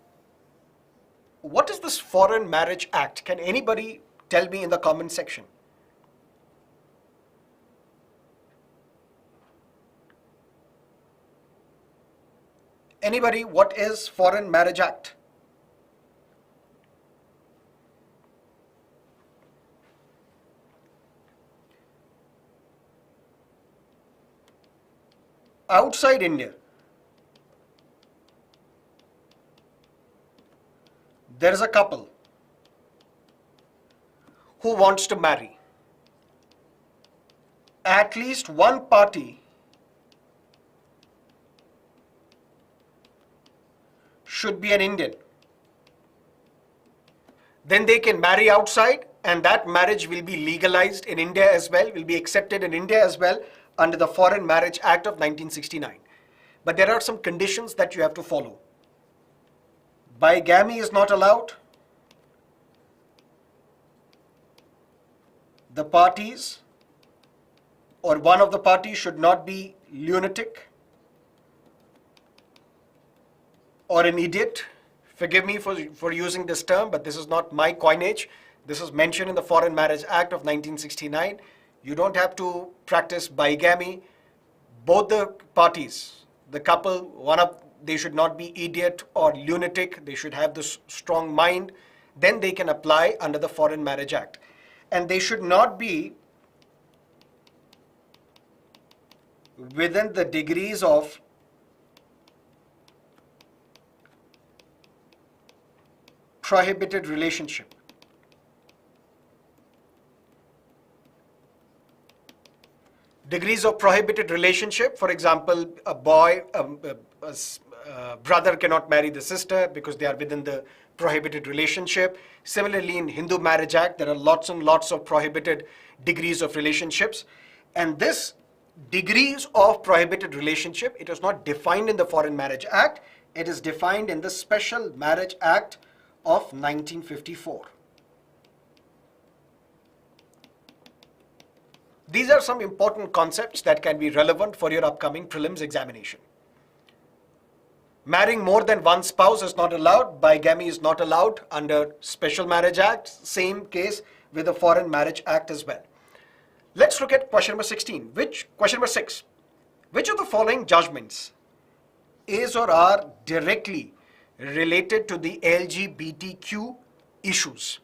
what is this Foreign Marriage Act? Can anybody tell me in the comment section? Anybody, what is Foreign Marriage Act? Outside India, there is a couple who wants to marry. At least one party should be an Indian. Then they can marry outside, and that marriage will be legalized in India as well, will be accepted in India as well under the Foreign Marriage Act of 1969. But there are some conditions that you have to follow. Bigamy is not allowed. The parties or one of the parties should not be lunatic or an idiot. Forgive me for using this term, but this is not my coinage. This is mentioned in the Foreign Marriage Act of 1969. You don't have to practice bigamy. Both the parties, the couple, they should not be idiot or lunatic. They should have this strong mind. Then they can apply under the Foreign Marriage Act. And they should not be within the degrees of prohibited relationship. Degrees of prohibited relationship, for example, a brother cannot marry the sister because they are within the prohibited relationship. Similarly, in Hindu Marriage Act, there are lots and lots of prohibited degrees of relationships. And this degrees of prohibited relationship, it is not defined in the Foreign Marriage Act. It is defined in the Special Marriage Act of 1954. These are some important concepts that can be relevant for your upcoming prelims examination. Marrying more than one spouse is not allowed. Bigamy is not allowed under Special Marriage Act. Same case, with the Foreign Marriage Act as well. Let's look at question number 16. Question number 6. Which of the following judgments is or are directly related to the LGBTQ issues?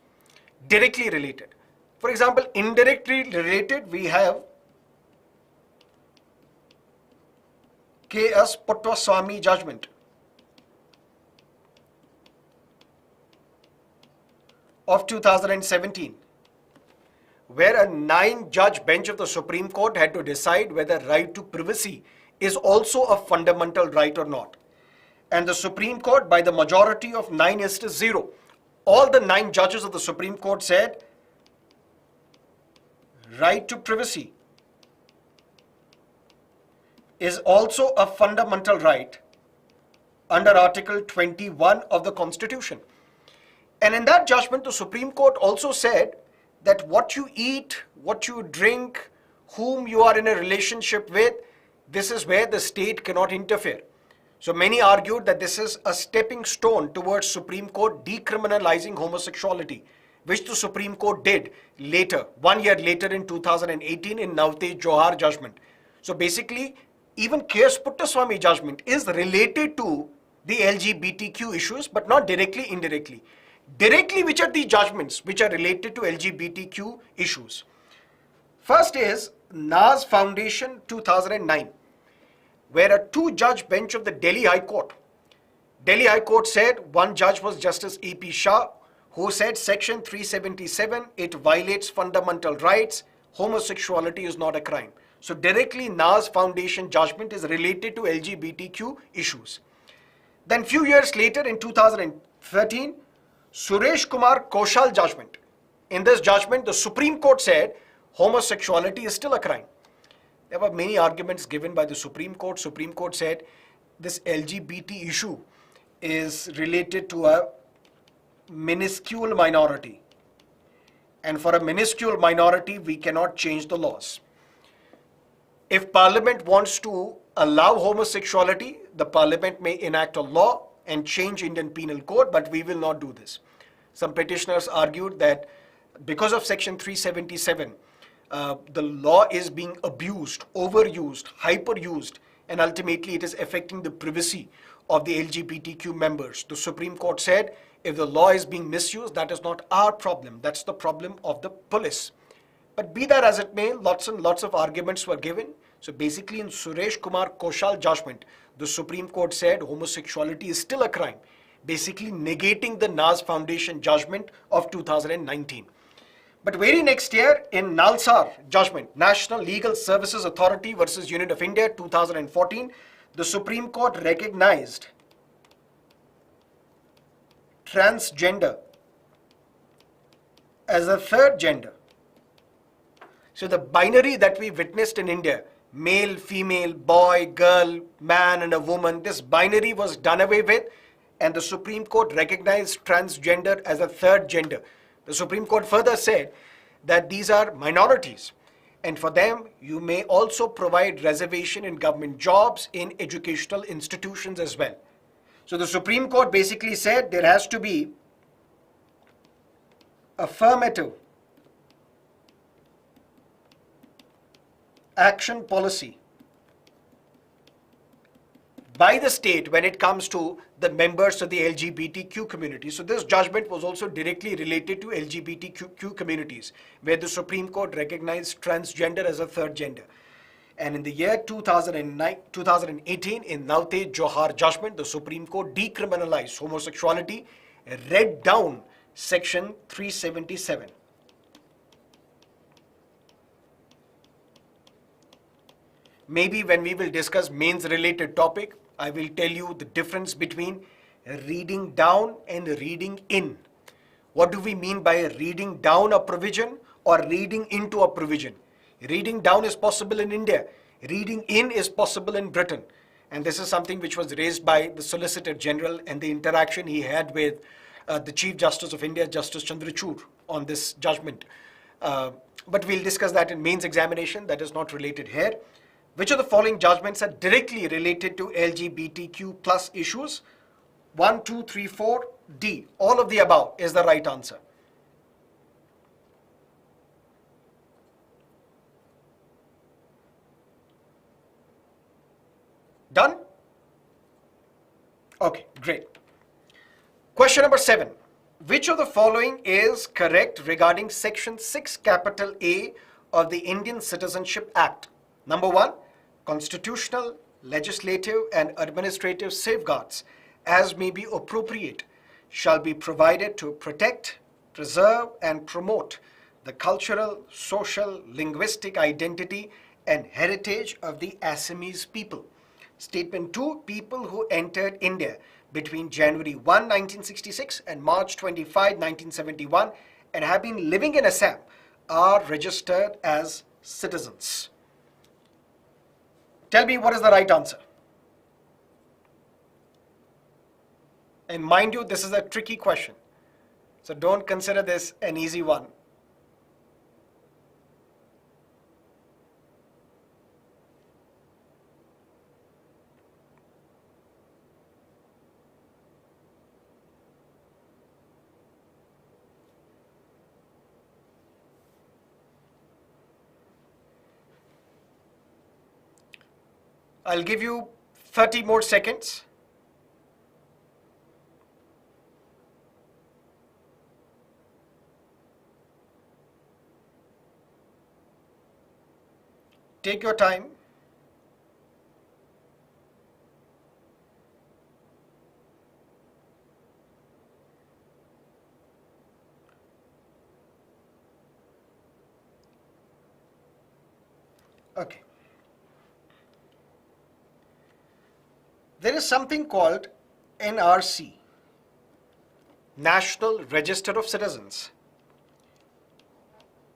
Directly related. For example, indirectly related, we have K.S. Puttwaswamy judgment of 2017, where a 9-judge bench of the Supreme Court had to decide whether right to privacy is also a fundamental right or not. And the Supreme Court, by the majority of 9-0, all the 9 judges of the Supreme Court said right to privacy is also a fundamental right under Article 21 of the Constitution. And in that judgment, the Supreme Court also said that what you eat, what you drink, whom you are in a relationship with, this is where the state cannot interfere. So many argued that this is a stepping stone towards Supreme Court decriminalizing homosexuality, which the Supreme Court did later, 1 year later in 2018 in Navtej Johar judgment. So basically, even K.S. Puttwaswamy judgment is related to the LGBTQ issues, but not directly, indirectly. Directly, which are the judgments which are related to LGBTQ issues? First is Nas Foundation 2009, where a 2-judge bench of the Delhi High Court said, one judge was Justice A.P. Shah, who said Section 377, it violates fundamental rights, homosexuality is not a crime. So directly, Nas Foundation judgment is related to LGBTQ issues. Then few years later in 2013, Suresh Kumar Kaushal judgment. In this judgment, the Supreme Court said homosexuality is still a crime. There were many arguments given by the Supreme Court. Supreme Court said this LGBT issue is related to a minuscule minority. And for a minuscule minority, we cannot change the laws. If Parliament wants to allow homosexuality, the Parliament may enact a law and change Indian Penal Code, but we will not do this. Some petitioners argued that because of Section 377, the law is being abused, overused, hyperused, and ultimately it is affecting the privacy of the LGBTQ members. The Supreme Court said, if the law is being misused, that is not our problem. That's the problem of the police. But be that as it may, lots and lots of arguments were given. So basically in Suresh Kumar Kaushal judgment, the Supreme Court said homosexuality is still a crime, basically negating the Nas Foundation judgment of 2019. But very next year in Nalsar judgment, National Legal Services Authority versus Union of India 2014, the Supreme Court recognized transgender as a third gender. So the binary that we witnessed in India, male, female, boy, girl, man and a woman, this binary was done away with, and the Supreme Court recognized transgender as a third gender. The Supreme Court further said that these are minorities, and for them you may also provide reservation in government jobs, in educational institutions as well. So the Supreme Court basically said there has to be affirmative action policy by the state when it comes to the members of the LGBTQ community. So this judgment was also directly related to LGBTQ communities, where the Supreme Court recognized transgender as a third gender. And in the year 2018, in Navtej Johar judgment, the Supreme Court decriminalized homosexuality, read down Section 377. Maybe when we will discuss mains related topic, I will tell you the difference between reading down and reading in. What do we mean by reading down a provision or reading into a provision? Reading down is possible in India. Reading in is possible in Britain. And this is something which was raised by the Solicitor General and the interaction he had with the Chief Justice of India, Justice Chandrachud, on this judgment. But we'll discuss that in mains examination. That is not related here. Which of the following judgments are directly related to LGBTQ plus issues? 1, 2, 3, 4, D. All of the above is the right answer. Done? Okay, great. Question number 7. Which of the following is correct regarding Section 6 capital A of the Indian Citizenship Act? Number 1, constitutional, legislative and administrative safeguards as may be appropriate shall be provided to protect, preserve and promote the cultural, social, linguistic identity and heritage of the Assamese people. Statement 2, people who entered India between January 1, 1966 and March 25, 1971 and have been living in Assam are registered as citizens. Tell me what is the right answer. And mind you, this is a tricky question. So don't consider this an easy one. I'll give you 30 more seconds. Take your time. Okay. There is something called NRC, National Register of Citizens.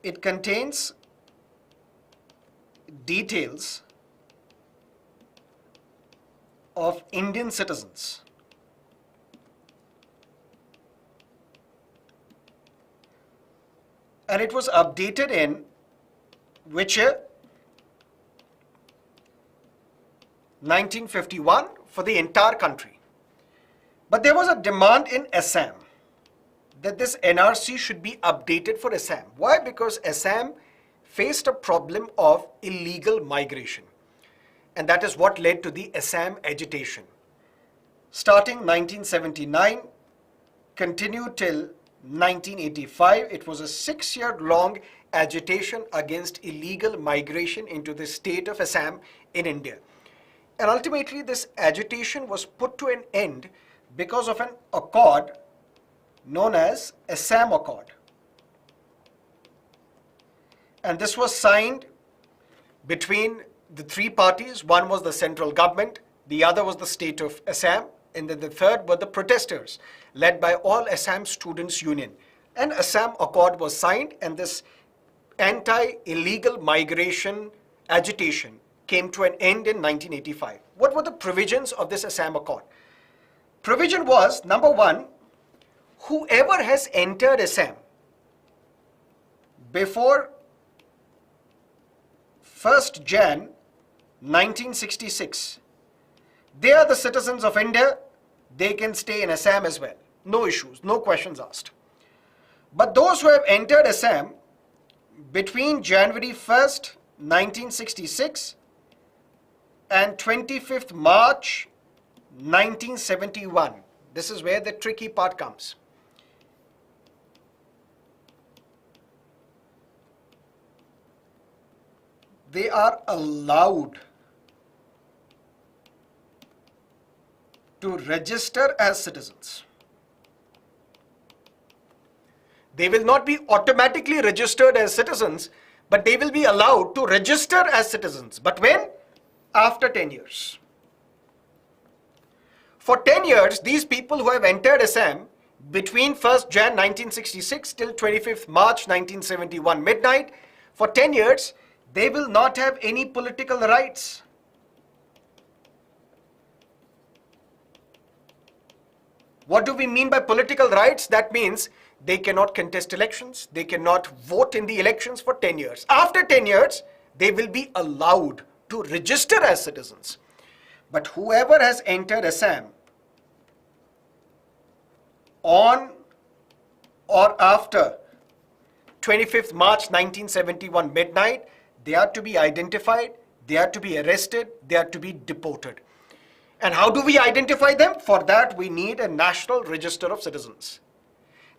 It contains details of Indian citizens. And it was updated in which year? 1951 for the entire country. But there was a demand in Assam that this NRC should be updated for Assam. Why? Because Assam faced a problem of illegal migration. And that is what led to the Assam agitation. Starting 1979, continued till 1985, it was a 6-year-long agitation against illegal migration into the state of Assam in India. And ultimately, this agitation was put to an end because of an accord known as Assam Accord. And this was signed between the 3 parties. One was the central government, the other was the state of Assam, and then the third were the protesters, led by All Assam Students Union. And Assam Accord was signed, and this anti-illegal migration agitation came to an end in 1985. What were the provisions of this Assam Accord? Provision was, number 1, whoever has entered Assam before 1st Jan 1966, they are the citizens of India, they can stay in Assam as well. No issues, no questions asked. But those who have entered Assam between January 1st, 1966 and 25th March 1971. This is where the tricky part comes. They are allowed to register as citizens. They will not be automatically registered as citizens, but they will be allowed to register as citizens. But when? After 10 years. For 10 years, these people who have entered Assam between 1st Jan 1966 till 25th March 1971 midnight, for 10 years, they will not have any political rights. What do we mean by political rights? That means they cannot contest elections, they cannot vote in the elections for 10 years. After 10 years, they will be allowed to register as citizens. But whoever has entered Assam on or after 25th March 1971 midnight, they are to be identified, they are to be arrested, they are to be deported. And how do we identify them? For that, we need a national register of citizens.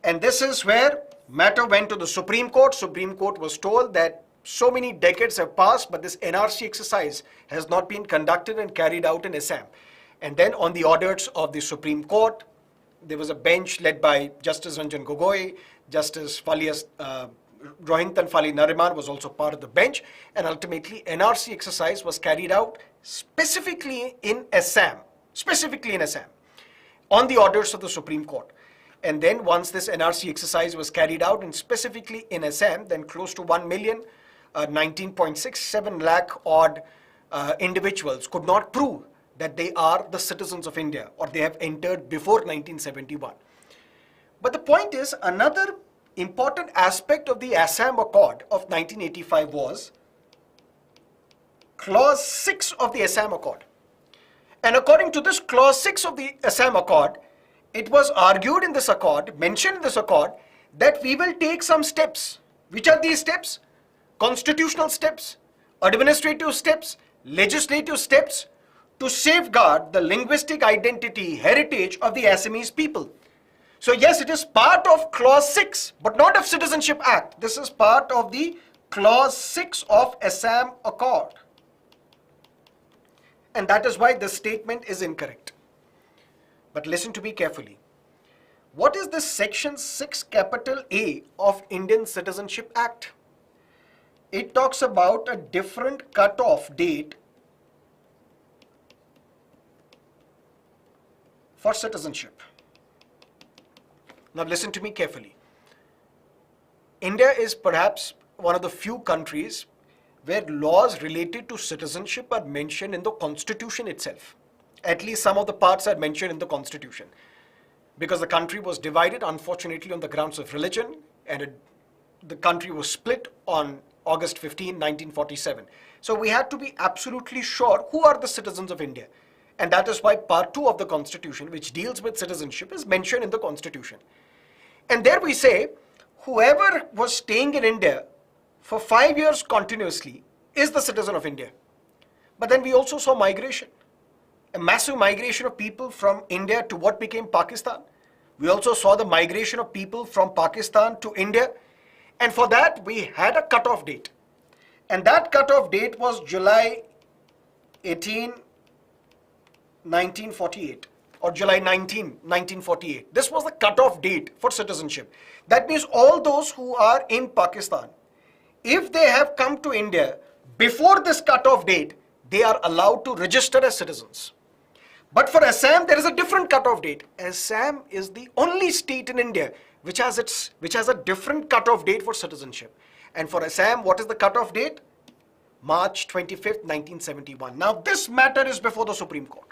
And this is where matter went to the Supreme Court. Supreme Court was told that so many decades have passed, but this NRC exercise has not been conducted and carried out in Assam. And then on the orders of the Supreme Court, there was a bench led by Justice Ranjan Gogoi, Justice Rohinton Fali Nariman was also part of the bench, and ultimately NRC exercise was carried out specifically in Assam, on the orders of the Supreme Court. And then once this NRC exercise was carried out and specifically in Assam, then close to 1 million, 19.67 lakh odd individuals could not prove that they are the citizens of India or they have entered before 1971. But the point is, another important aspect of the Assam Accord of 1985 was Clause 6 of the Assam Accord. And according to this Clause 6 of the Assam Accord, it was argued in this accord, mentioned in this accord, that we will take some steps. Which are these steps? Constitutional steps, administrative steps, legislative steps to safeguard the linguistic identity, heritage of the Assamese people. So yes, it is part of Clause 6, but not of Citizenship Act. This is part of the Clause 6 of Assam Accord. And that is why this statement is incorrect. But listen to me carefully. What is this Section 6 capital A of Indian Citizenship Act? It talks about a different cutoff date for citizenship. Now listen to me carefully. India is perhaps one of the few countries where laws related to citizenship are mentioned in the Constitution itself. At least some of the parts are mentioned in the Constitution. Because the country was divided, unfortunately, on the grounds of religion, and the country was split on August 15, 1947. So we had to be absolutely sure who are the citizens of India. And that is why Part 2 of the Constitution, which deals with citizenship, is mentioned in the Constitution. And there we say, whoever was staying in India for 5 years continuously is the citizen of India. But then we also saw migration. A massive migration of people from India to what became Pakistan. We also saw the migration of people from Pakistan to India. And for that, we had a cutoff date. And that cutoff date was July 18, 1948, or July 19, 1948. This was the cutoff date for citizenship. That means all those who are in Pakistan, if they have come to India before this cutoff date, they are allowed to register as citizens. But for Assam, there is a different cutoff date. Assam is the only state in India which has a different cutoff date for citizenship. And for Assam, what is the cutoff date? March 25th, 1971. Now, this matter is before the Supreme Court.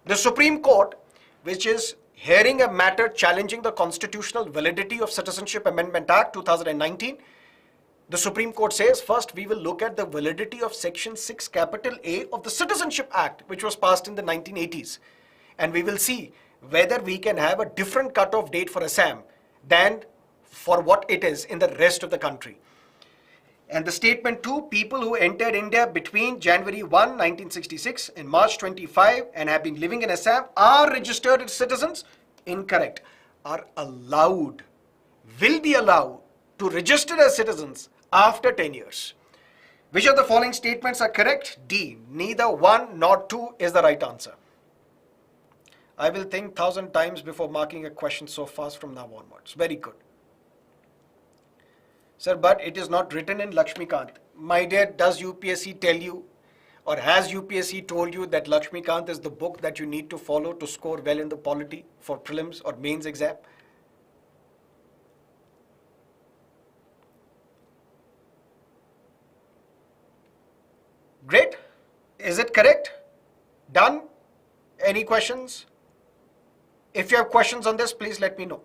The Supreme Court, which is hearing a matter challenging the constitutional validity of Citizenship Amendment Act 2019, the Supreme Court says, first we will look at the validity of Section 6 capital A of the Citizenship Act, which was passed in the 1980s. And we will see whether we can have a different cutoff date for Assam than for what it is in the rest of the country. And the statement 2, people who entered India between January 1, 1966 and March 25 and have been living in Assam are registered as citizens, incorrect, are allowed, will be allowed to register as citizens after 10 years. Which of the following statements are correct? D. Neither 1 nor 2 is the right answer. I will think 1,000 times before marking a question so fast from now onwards. Very good. Sir, but it is not written in Lakshmikant. My dear, does UPSC tell you, or has UPSC told you that Lakshmikant is the book that you need to follow to score well in the polity for prelims or mains exam? Great. Is it correct? Done? Any questions? If you have questions on this, please let me know.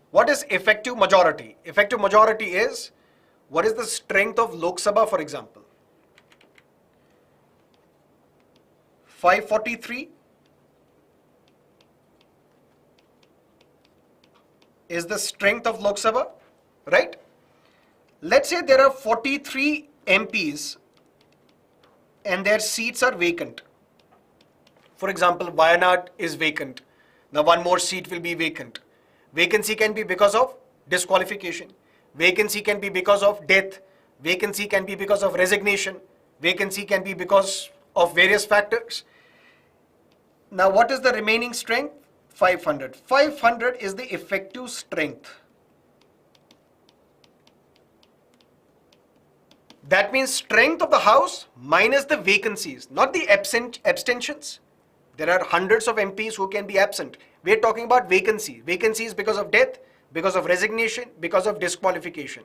What is effective majority? Effective majority is, what is the strength of Lok Sabha, for example? 543 is the strength of Lok Sabha, right? Let's say there are 43 MPs and their seats are vacant. For example, Wayanad is vacant. Now one more seat will be vacant. Vacancy can be because of disqualification. Vacancy can be because of death. Vacancy can be because of resignation. Vacancy can be because of various factors. Now what is the remaining strength? 500. 500 is the effective strength. That means strength of the house minus the vacancies, not the abstentions. There are hundreds of MPs who can be absent. We're talking about vacancy. Vacancy is because of death, because of resignation, because of disqualification.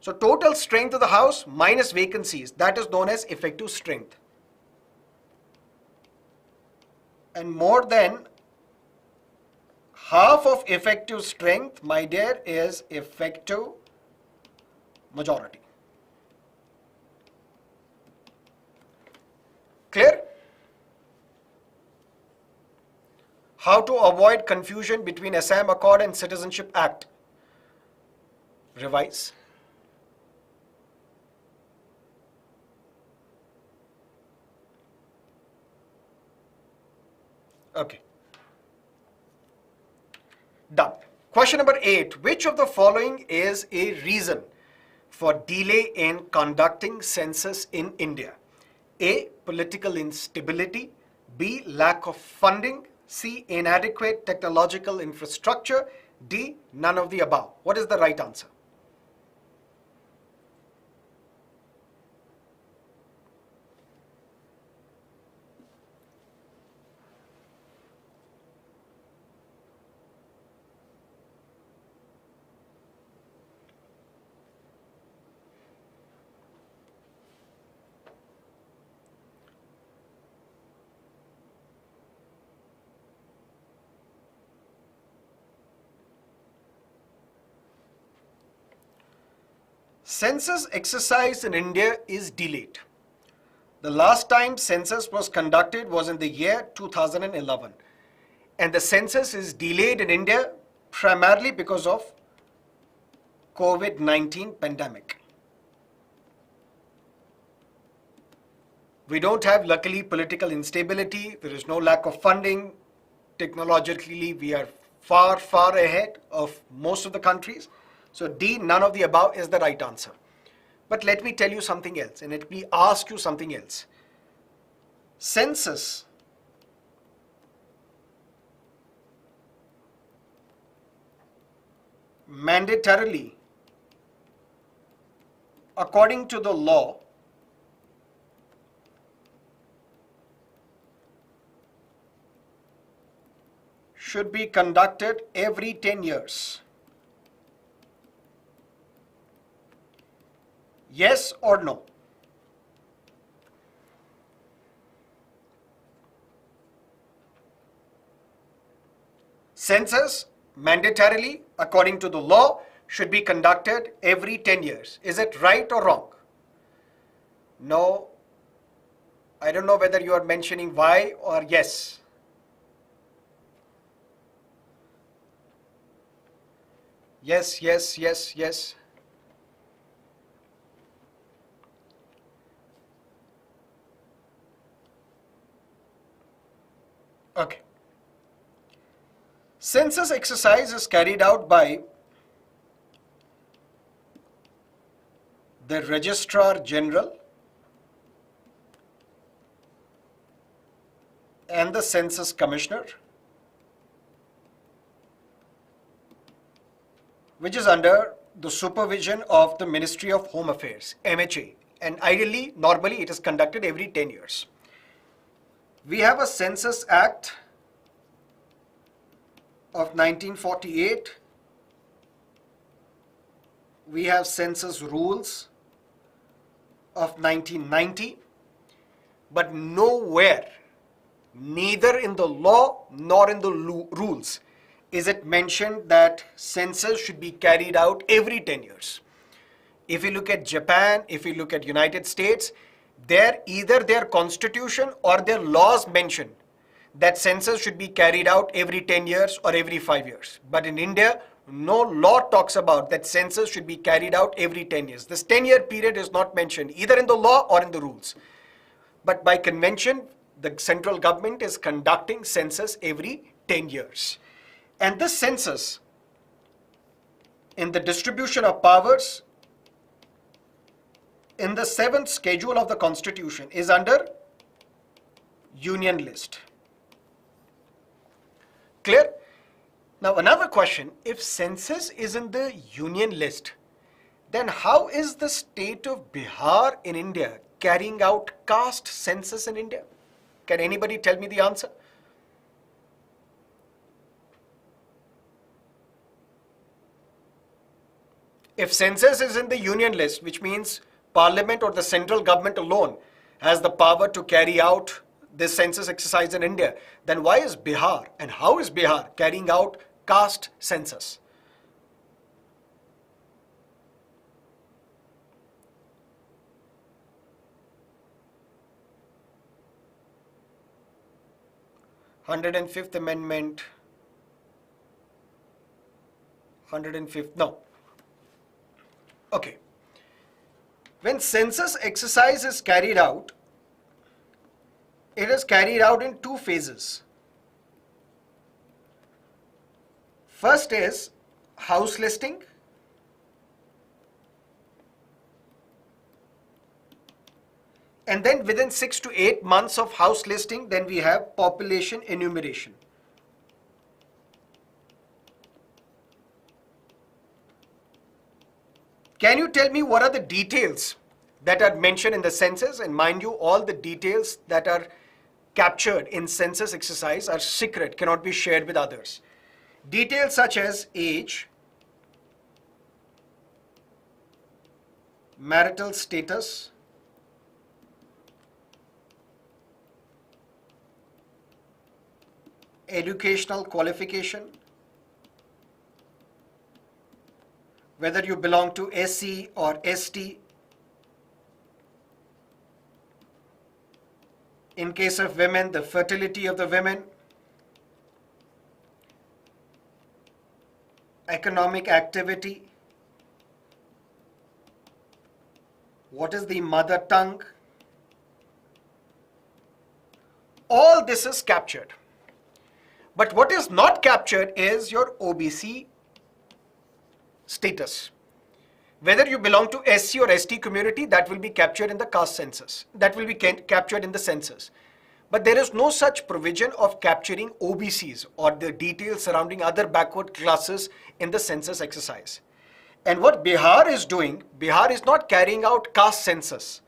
So total strength of the house minus vacancies, that is known as effective strength. And more than half of effective strength, my dear, is effective majority. Clear? How to avoid confusion between Assam Accord and Citizenship Act? Revise. Okay. Done. Question number 8. Which of the following is a reason for delay in conducting census in India? A. Political instability. B. Lack of funding. C. Inadequate technological infrastructure. D. None of the above. What is the right answer? Census exercise in India is delayed. The last time census was conducted was in the year 2011. And the census is delayed in India primarily because of COVID-19 pandemic. We don't have, luckily, political instability. There is no lack of funding. Technologically, we are far, far ahead of most of the countries. So D, none of the above, is the right answer. But let me tell you something else, and let me ask you something else. Census mandatorily, according to the law, should be conducted every 10 years. Yes or no? Census, mandatorily, according to the law, should be conducted every 10 years. Is it right or wrong? No. I don't know whether you are mentioning why or yes. Yes, yes, yes, yes. Okay. Census exercise is carried out by the Registrar General and the Census Commissioner, which is under the supervision of the Ministry of Home Affairs, MHA. And ideally, normally, it is conducted every 10 years. We have a Census Act of 1948. We have census rules of 1990. But nowhere, neither in the law nor in the rules, is it mentioned that census should be carried out every 10 years. If you look at Japan, if you look at United States, either their constitution or their laws mention that census should be carried out every 10 years or every 5 years. But in India, no law talks about that census should be carried out every 10 years. This 10-year period is not mentioned either in the law or in the rules. But by convention, the central government is conducting census every 10 years. And this census, in the distribution of powers, in the 7th schedule of the Constitution, is under Union list. Clear? Now another question, if census is in the Union list, then how is the state of Bihar in India carrying out caste census in India? Can anybody tell me the answer? If census is in the Union list, which means Parliament or the central government alone has the power to carry out this census exercise in India, then why is Bihar and how is Bihar carrying out caste census? $105th Amendment, 105th, no. Okay. When census exercise is carried out, it is carried out in 2 phases. First is house listing, and then within 6 to 8 months of house listing, then we have population enumeration. Can you tell me what are the details that are mentioned in the census? And mind you, all the details that are captured in census exercise are secret, cannot be shared with others. Details such as age, marital status, educational qualification, whether you belong to SC or ST. In case of women, the fertility of the women, economic activity, what is the mother tongue, all this is captured. But what is not captured is your OBC status. Whether you belong to SC or ST community, that will be captured in the caste census. That will be captured in the census. But there is no such provision of capturing OBCs or the details surrounding other backward classes in the census exercise. And what Bihar is doing, Bihar is not carrying out caste census.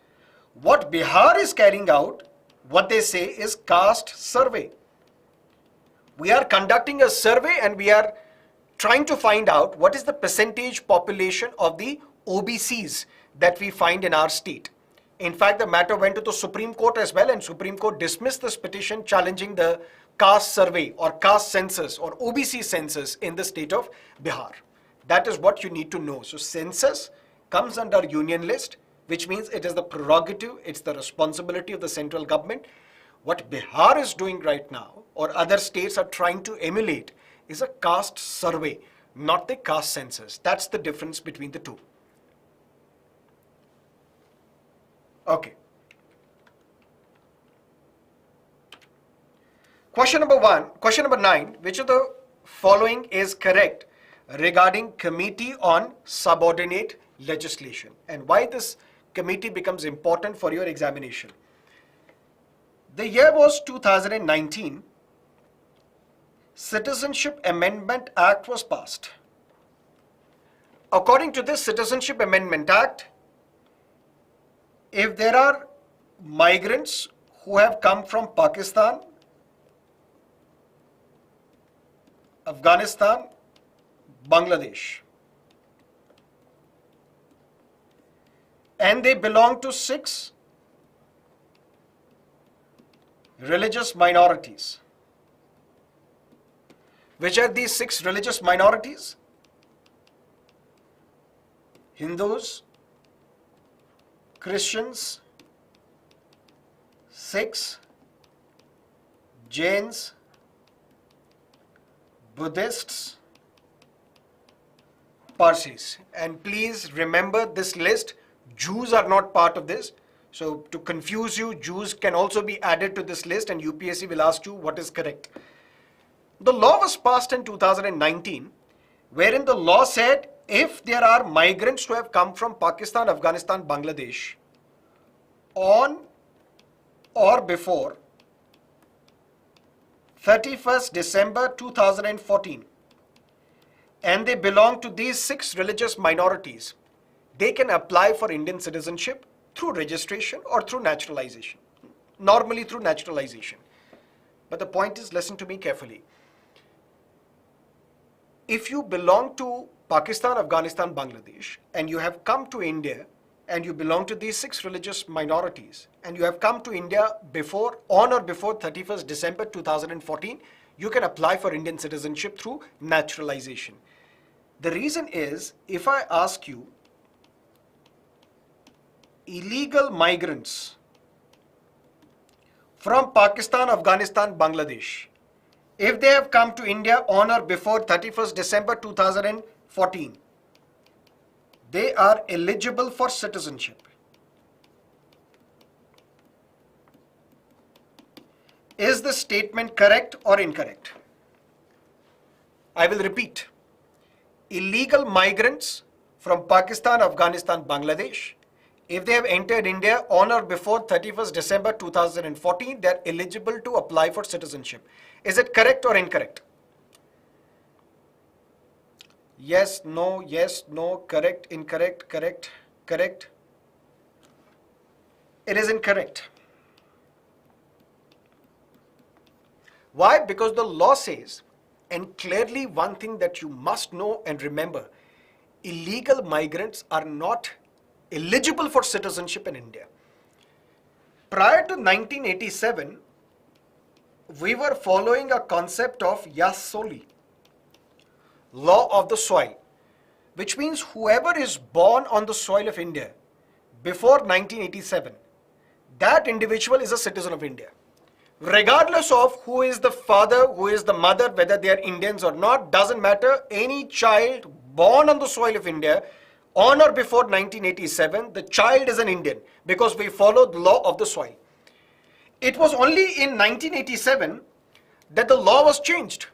What Bihar is carrying out, what they say is caste survey. We are conducting a survey and we are trying to find out what is the percentage population of the OBCs that we find in our state. In fact, the matter went to the Supreme Court as well, and Supreme Court dismissed this petition challenging the caste survey or caste census or OBC census in the state of Bihar. That is what you need to know. So census comes under Union list, which means it is the prerogative, it's the responsibility of the central government. What Bihar is doing right now, or other states are trying to emulate, is a caste survey, not the caste census. That's the difference between the two. Okay. Question number 9, which of the following is correct regarding Committee on Subordinate Legislation, and why this committee becomes important for your examination. The year was 2019. Citizenship Amendment Act was passed. According to this Citizenship Amendment Act, if there are migrants who have come from Pakistan, Afghanistan, Bangladesh, and they belong to 6 religious minorities. Which are these 6 religious minorities? Hindus, Christians, Sikhs, Jains, Buddhists, Parsis. And please remember this list, Jews are not part of this. So to confuse you, Jews can also be added to this list and UPSC will ask you what is correct. The law was passed in 2019, wherein the law said if there are migrants who have come from Pakistan, Afghanistan, Bangladesh on or before 31st December 2014 and they belong to these 6 religious minorities, they can apply for Indian citizenship through registration or through naturalization, normally through naturalization. But the point is, listen to me carefully. If you belong to Pakistan, Afghanistan, Bangladesh, and you have come to India and you belong to these 6 religious minorities and you have come to India on or before 31st December 2014, you can apply for Indian citizenship through naturalization. The reason is, if I ask you, illegal migrants from Pakistan, Afghanistan, Bangladesh, if they have come to India on or before 31st December 2014, they are eligible for citizenship. Is the statement correct or incorrect? I will repeat. Illegal migrants from Pakistan, Afghanistan, Bangladesh, if they have entered India on or before 31st December 2014, they are eligible to apply for citizenship. Is it correct or incorrect? Yes, no, correct, incorrect, correct, correct. It is incorrect. Why? Because the law says, and clearly one thing that you must know and remember, illegal migrants are not eligible for citizenship in India. Prior to 1987, we were following a concept of Yas Soli, law of the soil, which means whoever is born on the soil of India before 1987, that individual is a citizen of India. Regardless of who is the father, who is the mother, whether they are Indians or not, doesn't matter. Any child born on the soil of India on or before 1987, the child is an Indian because we follow the law of the soil. It was only in 1987 that the law was changed.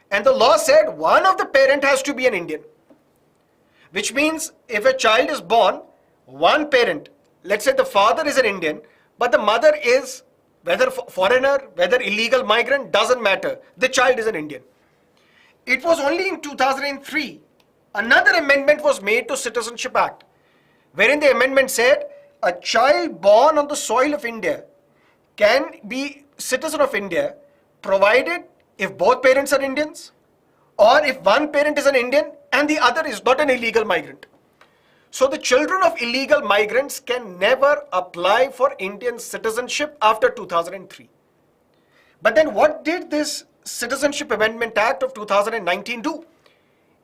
And the law said one of the parent has to be an Indian. Which means if a child is born, one parent, let's say the father is an Indian, but the mother is, whether foreigner, whether illegal migrant, doesn't matter. The child is an Indian. It was only in 2003, another amendment was made to Citizenship Act, wherein the amendment said a child born on the soil of India can be citizen of India provided if both parents are Indians or if one parent is an Indian and the other is not an illegal migrant. So the children of illegal migrants can never apply for Indian citizenship after 2003. But then what did this Citizenship Amendment Act of 2019 do?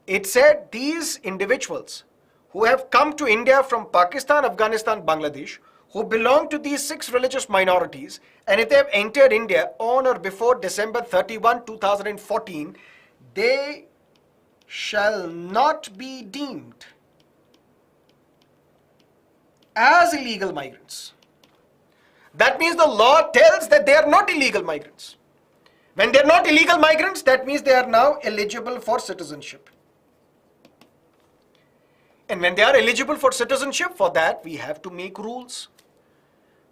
It said these individuals who have come to India from Pakistan, Afghanistan, Bangladesh, who belong to these 6 religious minorities, and if they have entered India on or before December 31, 2014, they shall not be deemed as illegal migrants. That means the law tells that they are not illegal migrants. When they are not illegal migrants, that means they are now eligible for citizenship. And when they are eligible for citizenship, for that we have to make rules.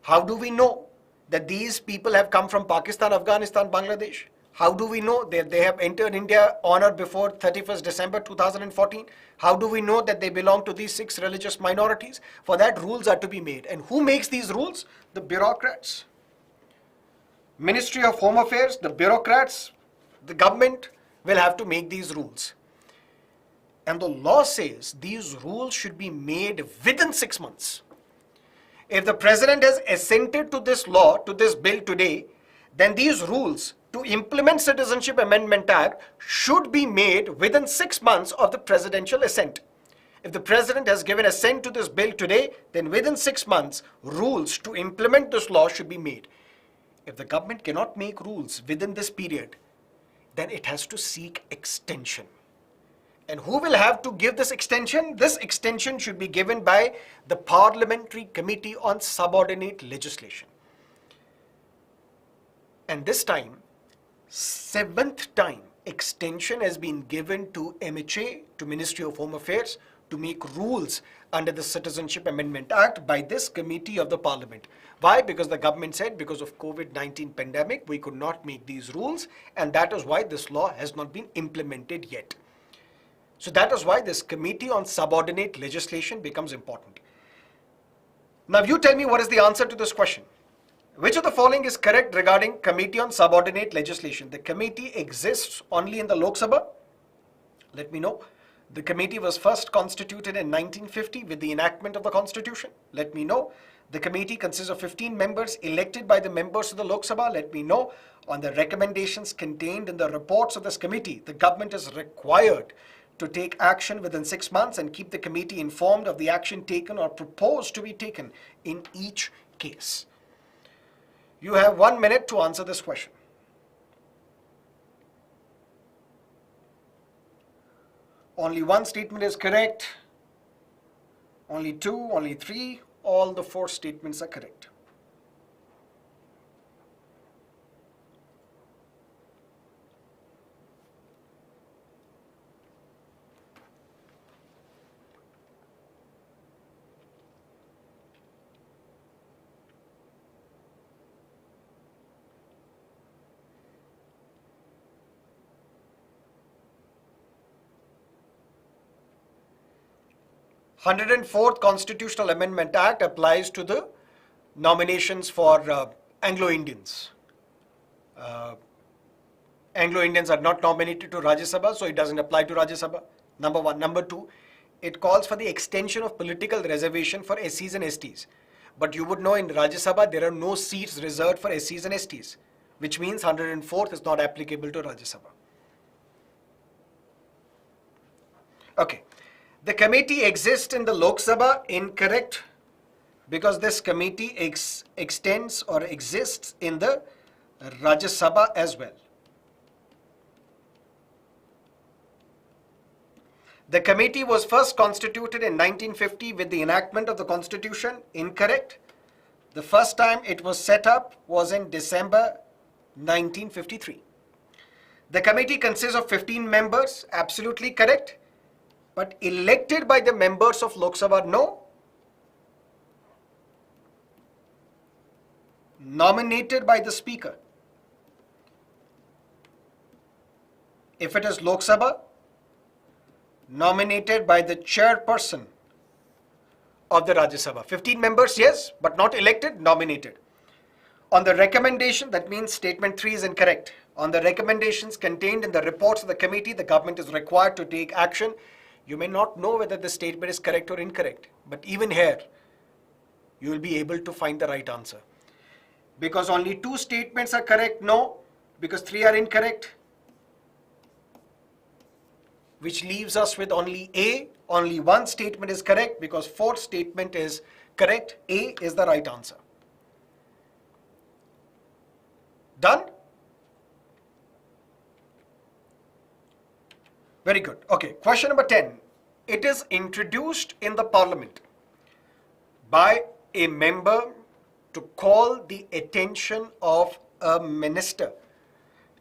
How do we know that these people have come from Pakistan, Afghanistan, Bangladesh? How do we know that they have entered India on or before 31st December 2014? How do we know that they belong to these 6 religious minorities? For that, rules are to be made. And who makes these rules? The bureaucrats. Ministry of Home Affairs, the bureaucrats, the government will have to make these rules. And the law says these rules should be made within 6 months. If the president has assented to this law, to this bill today, then these rules to implement Citizenship Amendment Act should be made within 6 months of the presidential assent. If the president has given assent to this bill today, then within 6 months, rules to implement this law should be made. If the government cannot make rules within this period, then it has to seek extension. And who will have to give this extension? This extension should be given by the Parliamentary Committee on Subordinate Legislation. And this time, 7th time, extension has been given to MHA, to Ministry of Home Affairs, to make rules under the Citizenship Amendment Act by this committee of the Parliament. Why? Because the government said because of COVID-19 pandemic, we could not make these rules, and that is why this law has not been implemented yet. So that is why this Committee on Subordinate Legislation becomes important. Now you tell me what is the answer to this question. Which of the following is correct regarding Committee on Subordinate Legislation? The committee exists only in the Lok Sabha? Let me know. The committee was first constituted in 1950 with the enactment of the Constitution. Let me know. The committee consists of 15 members elected by the members of the Lok Sabha. Let me know. On the recommendations contained in the reports of this committee, the government is required to take action within 6 months and keep the committee informed of the action taken or proposed to be taken in each case. You have 1 minute to answer this question. Only one statement is correct, only 2, only 3, all the 4 statements are correct. "104th Constitutional Amendment Act applies to the nominations for Anglo-Indians. Anglo-Indians are not nominated to Rajya Sabha, so it doesn't apply to Rajya Sabha. Number 1. Number 2, it calls for the extension of political reservation for SCs and STs. But you would know in Rajya Sabha there are no seats reserved for SCs and STs, which means 104th is not applicable to Rajya Sabha. Okay. The committee exists in the Lok Sabha. Incorrect, because this committee extends or exists in the Rajya Sabha as well. The committee was first constituted in 1950 with the enactment of the Constitution. Incorrect. The first time it was set up was in December 1953. The committee consists of 15 members. Absolutely correct. But elected by the members of Lok Sabha, no. Nominated by the Speaker. If it is Lok Sabha, nominated by the chairperson of the Rajya Sabha. 15 members, yes, but not elected, nominated. On the recommendation, that means statement 3 is incorrect. On the recommendations contained in the reports of the committee, the government is required to take action. You may not know whether the statement is correct or incorrect, but even here, you will be able to find the right answer. Because only 2 statements are correct, no, because 3 are incorrect, which leaves us with only A. Only 1 statement is correct, because 4th statement is correct. A is the right answer. Done? Very good. Okay, question number 10. It is introduced in the Parliament by a member to call the attention of a minister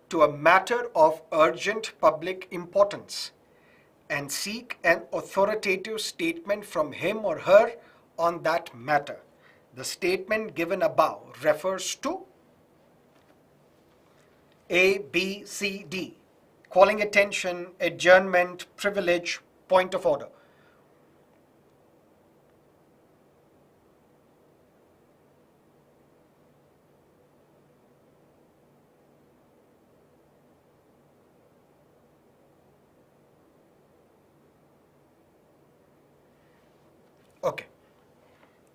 to a matter of urgent public importance and seek an authoritative statement from him or her on that matter. The statement given above refers to A, B, C, D. Calling attention, adjournment, privilege, point of order. Okay.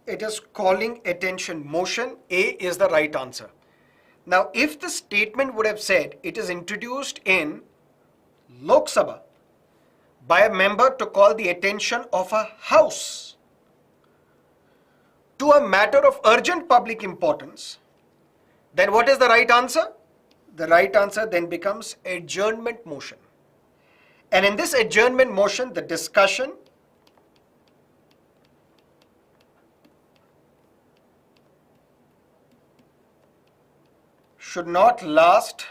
It is calling attention motion. A is the right answer. Now, if the statement would have said it is introduced in Lok Sabha by a member to call the attention of a house to a matter of urgent public importance, then what is the right answer? The right answer then becomes adjournment motion. And in this adjournment motion, the discussion should not last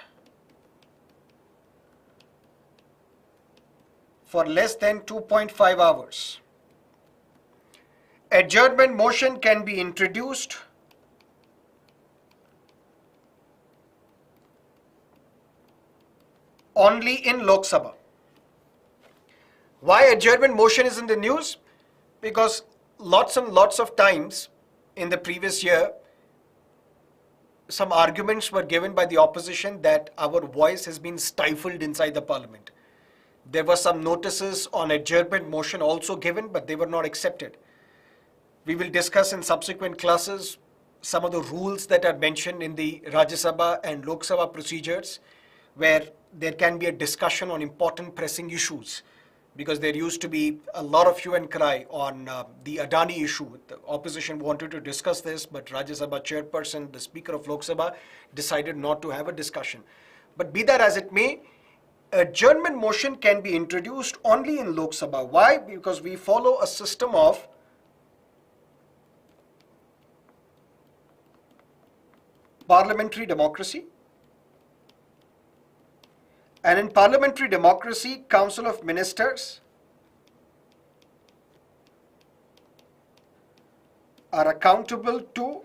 for less than 2.5 hours. Adjournment motion can be introduced only in Lok Sabha. Why adjournment motion is in the news? Because lots and lots of times in the previous year, some arguments were given by the opposition that our voice has been stifled inside the parliament. There were some notices on adjournment motion also given, but they were not accepted. We will discuss in subsequent classes some of the rules that are mentioned in the Rajya Sabha and Lok Sabha procedures, where there can be a discussion on important pressing issues, because there used to be a lot of hue and cry on the Adani issue. The opposition wanted to discuss this, but Rajya Sabha chairperson, the Speaker of Lok Sabha, decided not to have a discussion. But be that as it may, adjournment motion can be introduced only in Lok Sabha. Why? Because we follow a system of parliamentary democracy. And in parliamentary democracy, Council of Ministers are accountable to,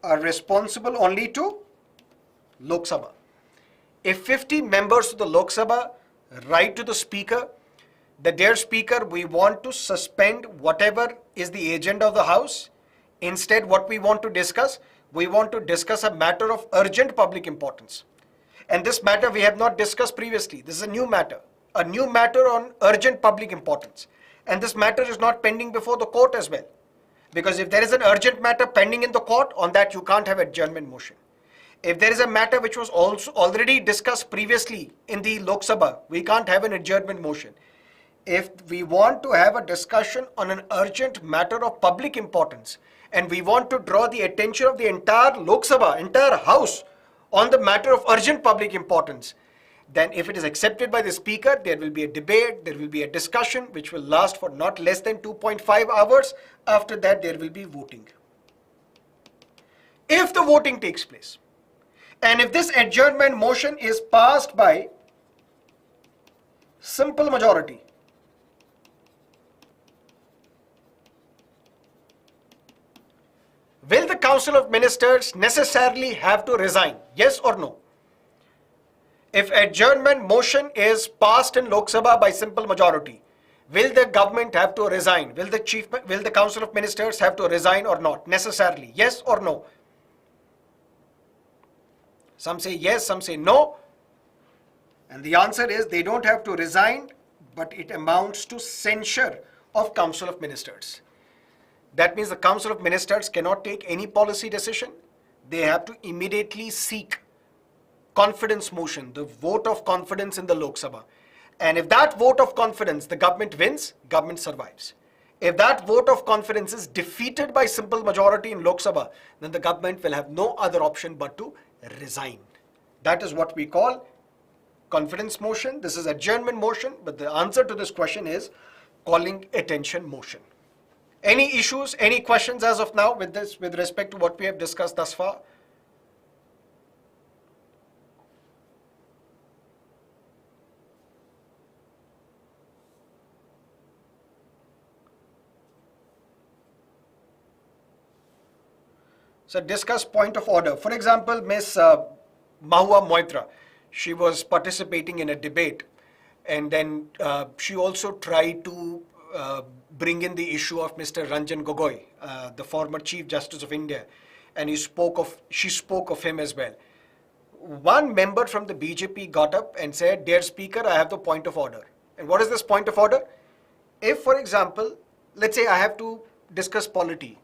are responsible only to Lok Sabha. If 50 members of the Lok Sabha write to the Speaker that, dear Speaker, we want to suspend whatever is the agenda of the House. Instead, what we want to discuss a matter of urgent public importance. And this matter we have not discussed previously. This is a new matter on urgent public importance. And this matter is not pending before the court as well. Because if there is an urgent matter pending in the court, on that you can't have adjournment motion. If there is a matter which was also already discussed previously in the Lok Sabha, we can't have an adjournment motion. If we want to have a discussion on an urgent matter of public importance, and we want to draw the attention of the entire Lok Sabha, entire House, on the matter of urgent public importance, then if it is accepted by the Speaker, there will be a debate, there will be a discussion which will last for not less than 2.5 hours. After that, there will be voting. If the voting takes place, and if this adjournment motion is passed by simple majority, will the Council of Ministers necessarily have to resign? Yes or no? If adjournment motion is passed in Lok Sabha by simple majority, will the government have to resign? Will the Council of Ministers have to resign or not? Necessarily. Yes or no? Some say yes, some say no. And the answer is they don't have to resign, but it amounts to censure of Council of Ministers. That means the Council of Ministers cannot take any policy decision. They have to immediately seek confidence motion, the vote of confidence in the Lok Sabha. And if that vote of confidence, the government wins, government survives. If that vote of confidence is defeated by simple majority in Lok Sabha, then the government will have no other option but to resign. That is what we call confidence motion. This is adjournment motion, but the answer to this question is calling attention motion. Any issues, any questions as of now with this, with respect to what we have discussed thus far? So discuss point of order. For example, Ms. Mahua Moitra, she was participating in a debate, and then she also tried to bring in the issue of Mr. Ranjan Gogoi, the former Chief Justice of India, and she spoke of him as well. One member from the BJP got up and said, dear Speaker, I have the point of order. And what is this point of order? If, for example, let's say I have to discuss polity,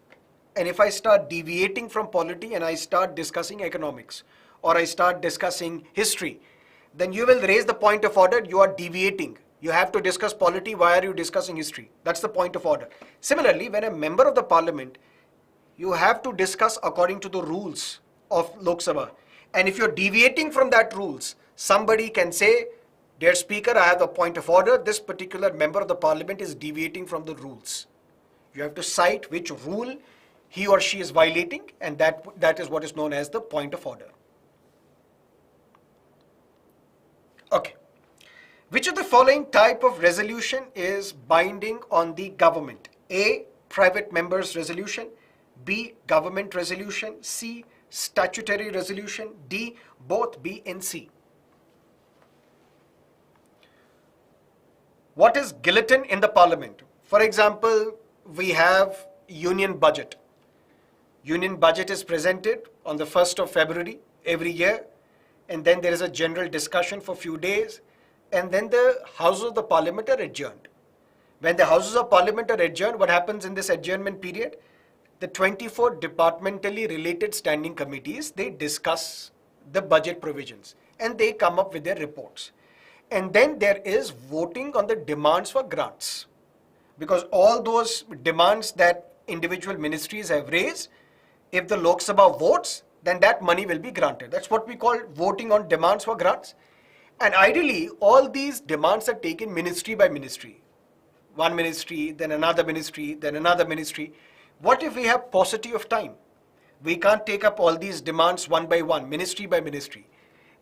and if I start deviating from polity and I start discussing economics, or I start discussing history, then you will raise the point of order, you are deviating. You have to discuss polity, why are you discussing history? That's the point of order. Similarly, when a member of the parliament, you have to discuss according to the rules of Lok Sabha. And if you're deviating from that rules, somebody can say, Dear Speaker, I have a point of order. This particular member of the Parliament is deviating from the rules. You have to cite which rule he or she is violating, and that is what is known as the point of order. Okay. Which of the following type of resolution is binding on the government? A, private members resolution. B, government resolution. C, statutory resolution. D, both B and C. What is guillotine in the Parliament? For example, we have union budget. Union budget is presented on the 1st of February every year, and then there is a general discussion for a few days, and then the Houses of the Parliament are adjourned. When the Houses of Parliament are adjourned, what happens in this adjournment period? The 24 departmentally related standing committees, they discuss the budget provisions and they come up with their reports. And then there is voting on the demands for grants. Because all those demands that individual ministries have raised, if the Lok Sabha votes, then that money will be granted. That's what we call voting on demands for grants. And ideally, all these demands are taken ministry by ministry. One ministry, then another ministry, then another ministry. What if we have paucity of time? We can't take up all these demands one by one, ministry by ministry.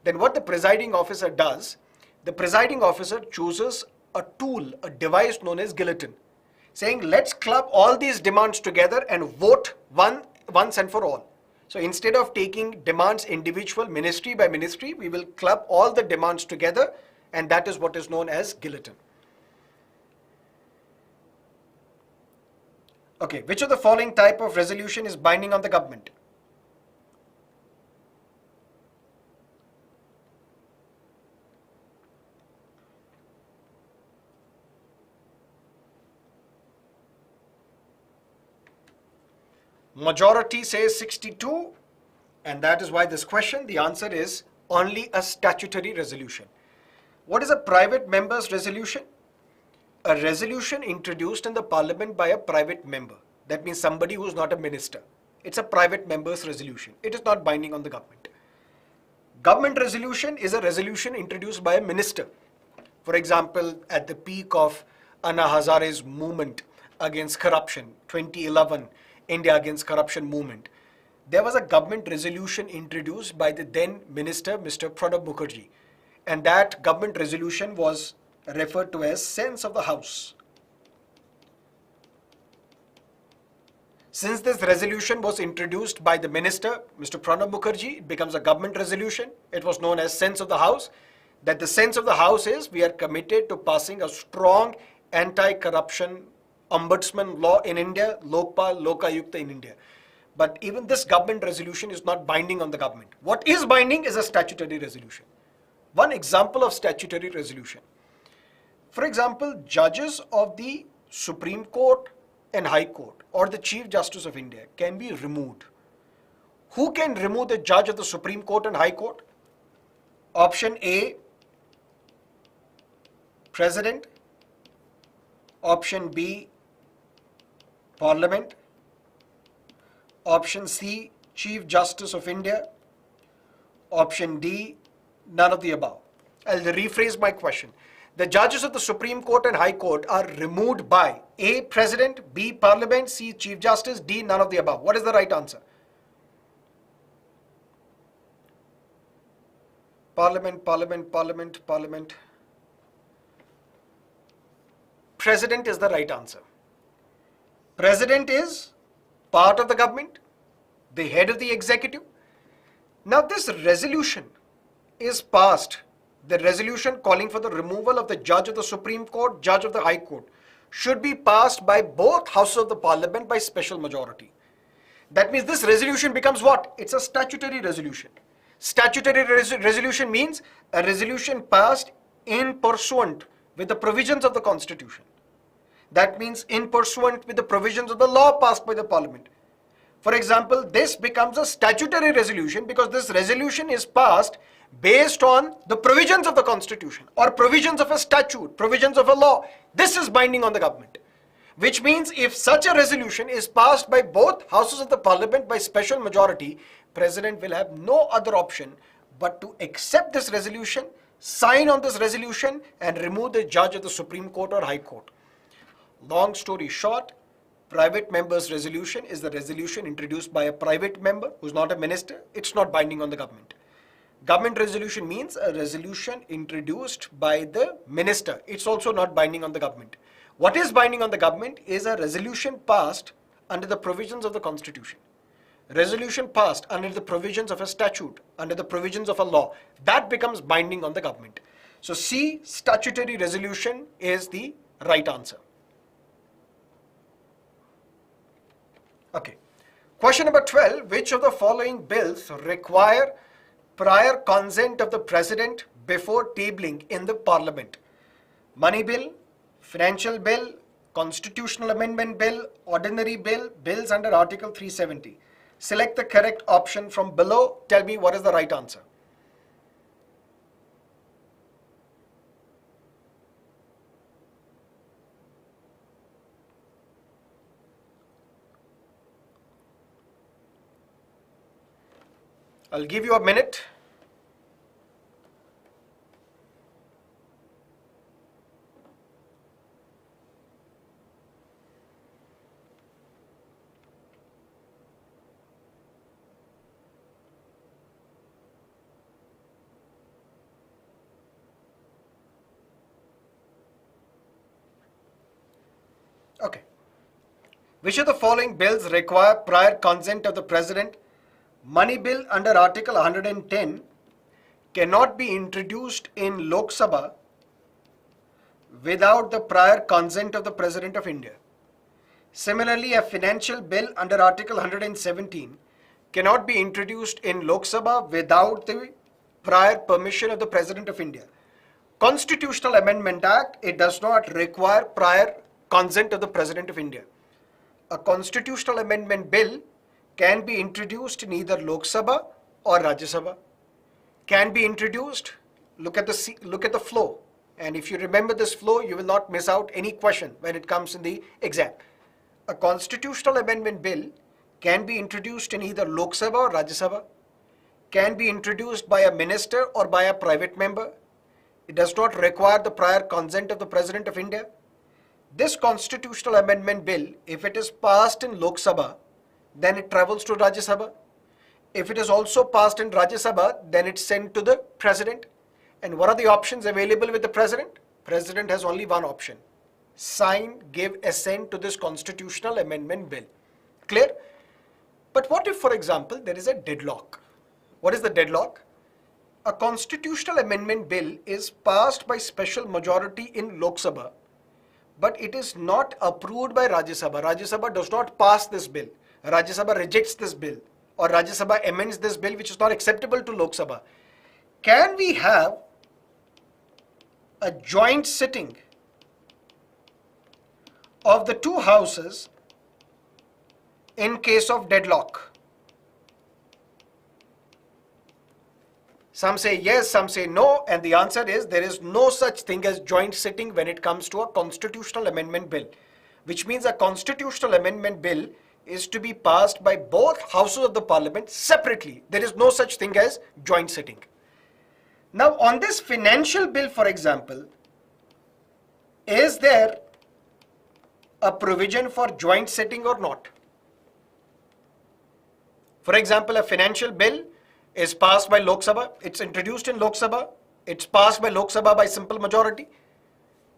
Then what the presiding officer does, the presiding officer chooses a tool, a device known as guillotine, saying let's club all these demands together and vote once and for all. So instead of taking demands individual, ministry by ministry, we will club all the demands together, and that is what is known as guillotine. Okay, which of the following type of resolution is binding on the government? Majority says 62, and that is why this question, the answer is only a statutory resolution. What is a private member's resolution? A resolution introduced in the Parliament by a private member. That means somebody who is not a minister. It's a private member's resolution. It is not binding on the government. Government resolution is a resolution introduced by a minister. For example, at the peak of Anna Hazare's movement against corruption, 2011, India Against Corruption movement, there was a government resolution introduced by the then minister, Mr. Pranab Mukherjee. And that government resolution was referred to as sense of the House. Since this resolution was introduced by the minister, Mr. Pranab Mukherjee, it becomes a government resolution. It was known as sense of the House. That the sense of the House is we are committed to passing a strong anti-corruption ombudsman law in India, Lokpal, Lokayukta in India. But even this government resolution is not binding on the government. What is binding is a statutory resolution. One example of statutory resolution. For example, judges of the Supreme Court and High Court or the Chief Justice of India can be removed. Who can remove the judge of the Supreme Court and High Court? Option A, President. Option B, Parliament. Option C, Chief Justice of India. Option D, none of the above. I'll rephrase my question. The judges of the Supreme Court and High Court are removed by A, President, B, Parliament, C, Chief Justice, D, none of the above. What is the right answer? Parliament, Parliament, Parliament, Parliament. President is the right answer. President is part of the government, the head of the executive. Now this resolution is passed, the resolution calling for the removal of the judge of the Supreme Court, judge of the High Court, should be passed by both houses of the Parliament by special majority. That means this resolution becomes what? It's a statutory resolution. Statutory resolution means a resolution passed in pursuant with the provisions of the Constitution. That means in pursuant with the provisions of the law passed by the Parliament. For example, this becomes a statutory resolution because this resolution is passed based on the provisions of the Constitution or provisions of a statute, provisions of a law. This is binding on the government. Which means if such a resolution is passed by both houses of the Parliament by special majority, President will have no other option but to accept this resolution sign on this resolution and remove the judge of the Supreme Court or High Court. Long story short, private member's resolution is the resolution introduced by a private member who's not a minister. It's not binding on the government. Government resolution means a resolution introduced by the minister. It's also not binding on the government. What is binding on the government is a resolution passed under the provisions of the Constitution. Resolution passed under the provisions of a statute, under the provisions of a law. That becomes binding on the government. So C, statutory resolution, is the right answer. Okay. Question number 12. Which of the following bills require prior consent of the President before tabling in the Parliament? Money bill, financial bill, constitutional amendment bill, ordinary bill, bills under Article 370. Select the correct option from below. Tell me what is the right answer. I'll give you a minute. Okay. Which of the following bills require prior consent of the President? Money bill under Article 110 cannot be introduced in Lok Sabha without the prior consent of the President of India. Similarly, a financial bill under Article 117 cannot be introduced in Lok Sabha without the prior permission of the President of India. Constitutional Amendment Act, it does not require prior consent of the President of India. A constitutional amendment bill can be introduced in either Lok Sabha or Rajya Sabha. Can be introduced, look at the flow. And if you remember this flow, you will not miss out any question when it comes in the exam. A constitutional amendment bill can be introduced in either Lok Sabha or Rajya Sabha. Can be introduced by a minister or by a private member. It does not require the prior consent of the President of India. This constitutional amendment bill, if it is passed in Lok Sabha, then it travels to Rajya Sabha. If it is also passed in Rajya Sabha, then it's sent to the President. And what are the options available with the President? President has only one option. Sign, give assent to this constitutional amendment bill. Clear? But what if, for example, there is a deadlock? What is the deadlock? A constitutional amendment bill is passed by special majority in Lok Sabha, but it is not approved by Rajya Sabha. Rajya Sabha does not pass this bill. Rajya Sabha rejects this bill, or Rajya Sabha amends this bill which is not acceptable to Lok Sabha. Can we have a joint sitting of the two houses in case of deadlock? Some say yes, some say no, and the answer is there is no such thing as joint sitting when it comes to a constitutional amendment bill, which means a constitutional amendment bill is to be passed by both houses of the Parliament separately. There is no such thing as joint sitting. Now, on this financial bill, for example, is there a provision for joint sitting or not? For example, a financial bill is passed by Lok Sabha, it's introduced in Lok Sabha, it's passed by Lok Sabha by simple majority,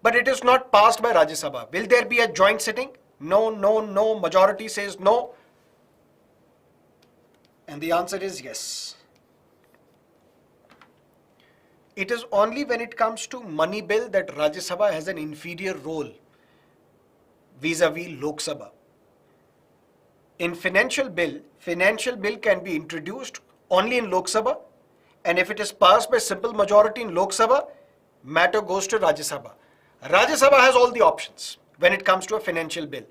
but it is not passed by Rajya Sabha. Will there be a joint sitting? No, no, no. Majority says no. And the answer is yes. It is only when it comes to money bill that Rajya Sabha has an inferior role vis-a-vis Lok Sabha. In financial bill can be introduced only in Lok Sabha, and if it is passed by simple majority in Lok Sabha, matter goes to Rajya Sabha. Rajya Sabha has all the options when it comes to a financial bill.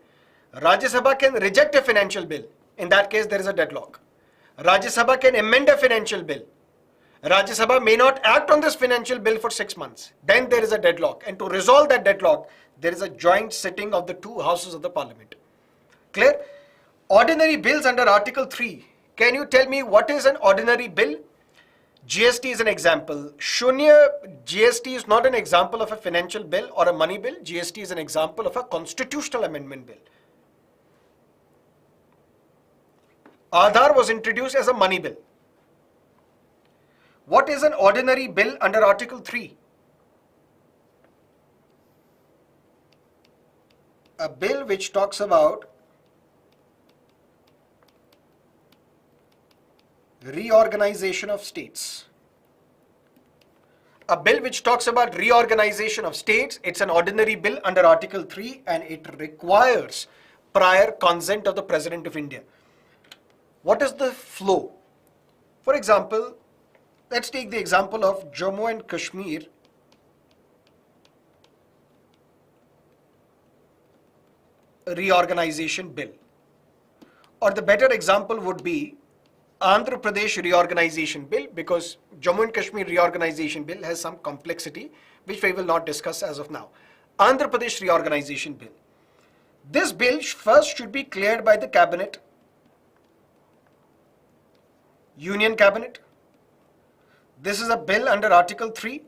Rajya Sabha can reject a financial bill. In that case, there is a deadlock. Rajya Sabha can amend a financial bill. Rajya Sabha may not act on this financial bill for 6 months. Then there is a deadlock. And to resolve that deadlock, there is a joint sitting of the two houses of the Parliament. Clear? Ordinary bills under Article 3. Can you tell me what is an ordinary bill? GST is an example. Shunya, GST is not an example of a financial bill or a money bill. GST is an example of a constitutional amendment bill. Aadhaar was introduced as a money bill. What is an ordinary bill under Article 3? A bill which talks about reorganization of states. A bill which talks about reorganization of states, it's an ordinary bill under Article 3 and it requires prior consent of the President of India. What is the flow? For example, let's take the example of Jammu and Kashmir reorganization bill. Or the better example would be Andhra Pradesh reorganization bill, because Jammu and Kashmir reorganization bill has some complexity which we will not discuss as of now. Andhra Pradesh reorganization bill. This bill first should be cleared by the cabinet, Union Cabinet. This is a bill under Article 3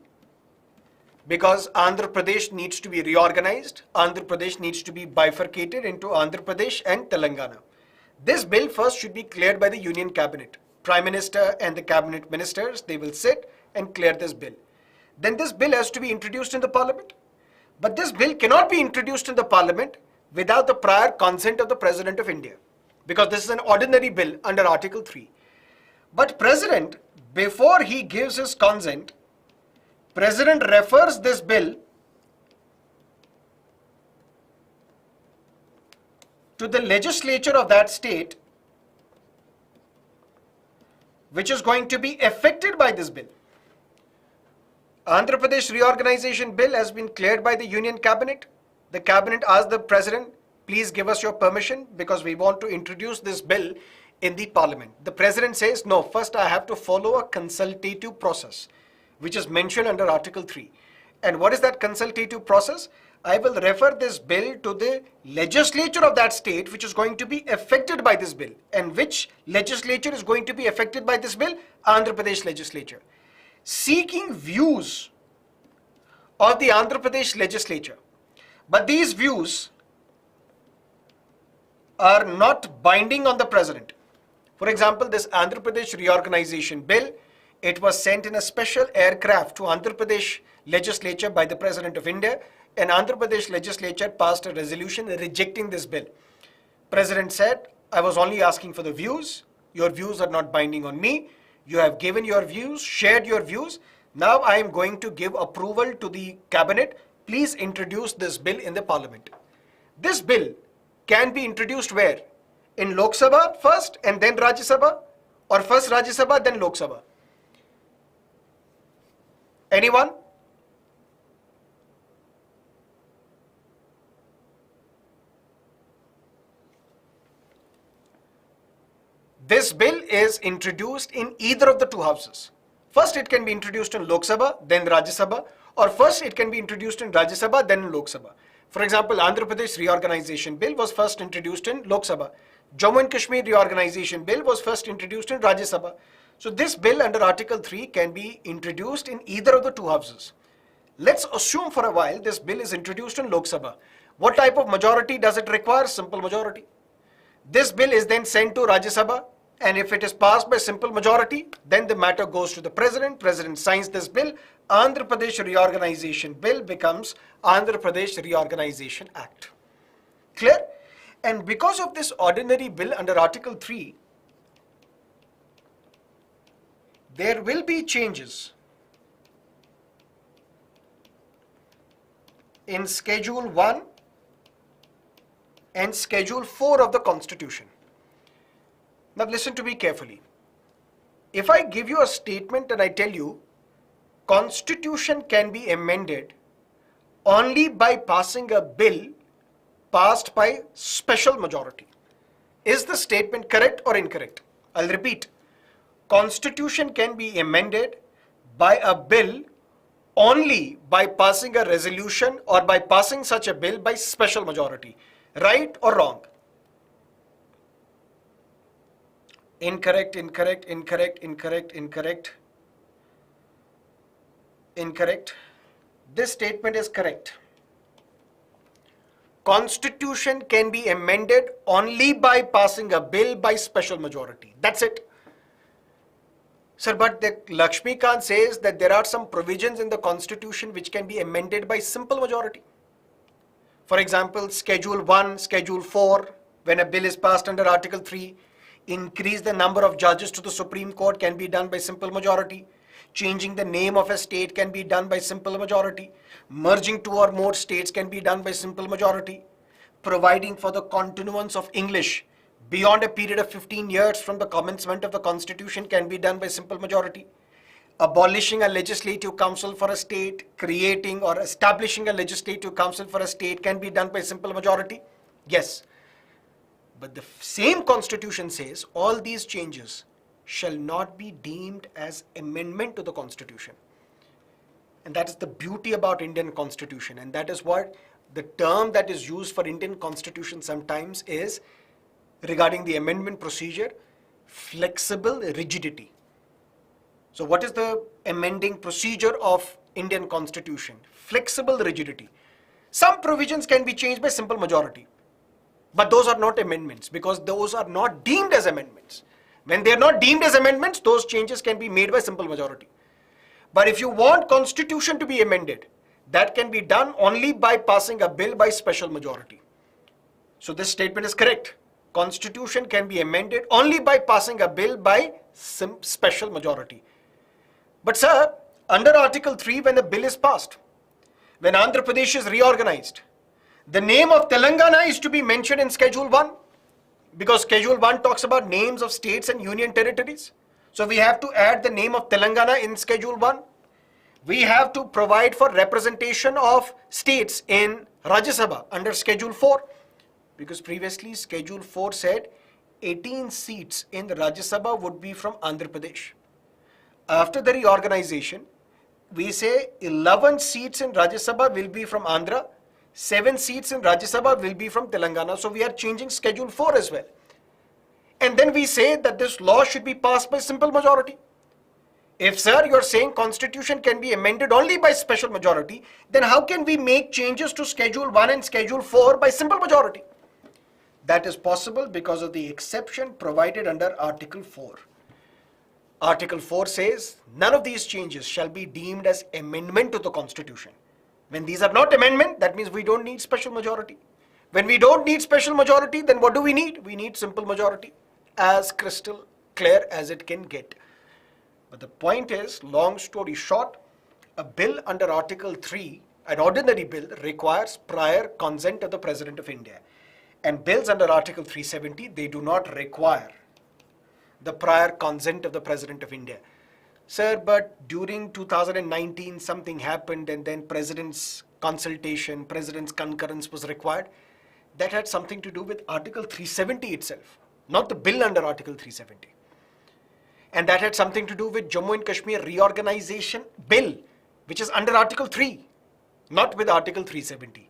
because Andhra Pradesh needs to be reorganized. Andhra Pradesh needs to be bifurcated into Andhra Pradesh and Telangana. This bill first should be cleared by the Union Cabinet. Prime Minister and the Cabinet Ministers, they will sit and clear this bill. Then this bill has to be introduced in the Parliament. But this bill cannot be introduced in the Parliament without the prior consent of the President of India, because this is an ordinary bill under Article 3. But President, before he gives his consent, President refers this bill to the legislature of that state which is going to be affected by this bill. Andhra Pradesh reorganization bill has been cleared by the Union Cabinet. The Cabinet asked the President, please give us your permission because we want to introduce this bill in the Parliament. The President says, no, first I have to follow a consultative process, which is mentioned under Article 3. And what is that consultative process? I will refer this bill to the legislature of that state which is going to be affected by this bill. And which legislature is going to be affected by this bill? Andhra Pradesh legislature. Seeking views of the Andhra Pradesh legislature. But these views are not binding on the President. For example, this Andhra Pradesh reorganization bill, it was sent in a special aircraft to Andhra Pradesh legislature by the President of India, and Andhra Pradesh legislature passed a resolution rejecting this bill. President said, I was only asking for the views. Your views are not binding on me. You have given your views, shared your views. Now I am going to give approval to the cabinet. Please introduce this bill in the Parliament. This bill can be introduced where? In Lok Sabha first and then Rajya Sabha, or first Rajya Sabha then Lok Sabha? Anyone? This bill is introduced in either of the two houses. First it can be introduced in Lok Sabha, then Rajya Sabha, or first it can be introduced in Rajya Sabha, then in Lok Sabha. For example, Andhra Pradesh reorganization bill was first introduced in Lok Sabha. Jammu and Kashmir reorganization bill was first introduced in Rajya Sabha. So this bill under Article 3 can be introduced in either of the two houses. Let's assume for a while this bill is introduced in Lok Sabha. What type of majority does it require? Simple majority. This bill is then sent to Rajya Sabha, and if it is passed by simple majority, then the matter goes to the President. President signs this bill. Andhra Pradesh reorganization bill becomes Andhra Pradesh Reorganization Act. Clear? And because of this ordinary bill under Article 3, there will be changes in Schedule 1 and Schedule 4 of the Constitution. Now listen to me carefully. If I give you a statement and I tell you, Constitution can be amended only by passing a bill passed by special majority. Is the statement correct or incorrect? I'll repeat. Constitution can be amended by a bill only by passing a resolution or by passing such a bill by special majority. Right or wrong? Incorrect, incorrect, incorrect, incorrect, incorrect. Incorrect. This statement is correct. Constitution can be amended only by passing a bill by special majority. That's it. Sir, but the Lakshmikant says that there are some provisions in the Constitution which can be amended by simple majority. For example, Schedule 1, Schedule 4, when a bill is passed under Article 3, increase the number of judges to the Supreme Court can be done by simple majority. Changing the name of a state can be done by simple majority. Merging two or more states can be done by simple majority. Providing for the continuance of English beyond a period of 15 years from the commencement of the Constitution can be done by simple majority. Abolishing a legislative council for a state, creating or establishing a legislative council for a state can be done by simple majority. Yes. But the same Constitution says all these changes shall not be deemed as amendment to the Constitution. And that is the beauty about Indian Constitution. And that is what the term that is used for Indian Constitution sometimes is, regarding the amendment procedure, flexible rigidity. So what is the amending procedure of Indian Constitution? Flexible rigidity. Some provisions can be changed by simple majority. But those are not amendments because those are not deemed as amendments. When they are not deemed as amendments, those changes can be made by simple majority. But if you want Constitution to be amended, that can be done only by passing a bill by special majority. So this statement is correct. Constitution can be amended only by passing a bill by special majority. But sir, under Article 3, when the bill is passed, when Andhra Pradesh is reorganized, the name of Telangana is to be mentioned in Schedule 1 because Schedule 1 talks about names of states and union territories. So we have to add the name of Telangana in Schedule 1. We have to provide for representation of states in Rajya Sabha under Schedule 4 because previously Schedule 4 said 18 seats in the Rajya Sabha would be from Andhra Pradesh. After the reorganization, we say 11 seats in Rajya Sabha will be from Andhra, 7 seats in Rajya Sabha will be from Telangana. So we are changing Schedule 4 as well. And then we say that this law should be passed by simple majority. If, sir, you are saying Constitution can be amended only by special majority, then how can we make changes to Schedule 1 and Schedule 4 by simple majority? That is possible because of the exception provided under Article 4. Article 4 says none of these changes shall be deemed as amendment to the Constitution. When these are not amendment, that means we don't need special majority. When we don't need special majority, then what do we need? We need simple majority, as crystal clear as it can get. But the point is, long story short, a bill under Article 3, an ordinary bill, requires prior consent of the President of India. And bills under Article 370, they do not require the prior consent of the President of India. Sir, but during 2019, something happened and then President's consultation, President's concurrence was required. That had something to do with Article 370 itself, not the bill under Article 370. And that had something to do with Jammu and Kashmir reorganization bill, which is under Article 3, not with Article 370.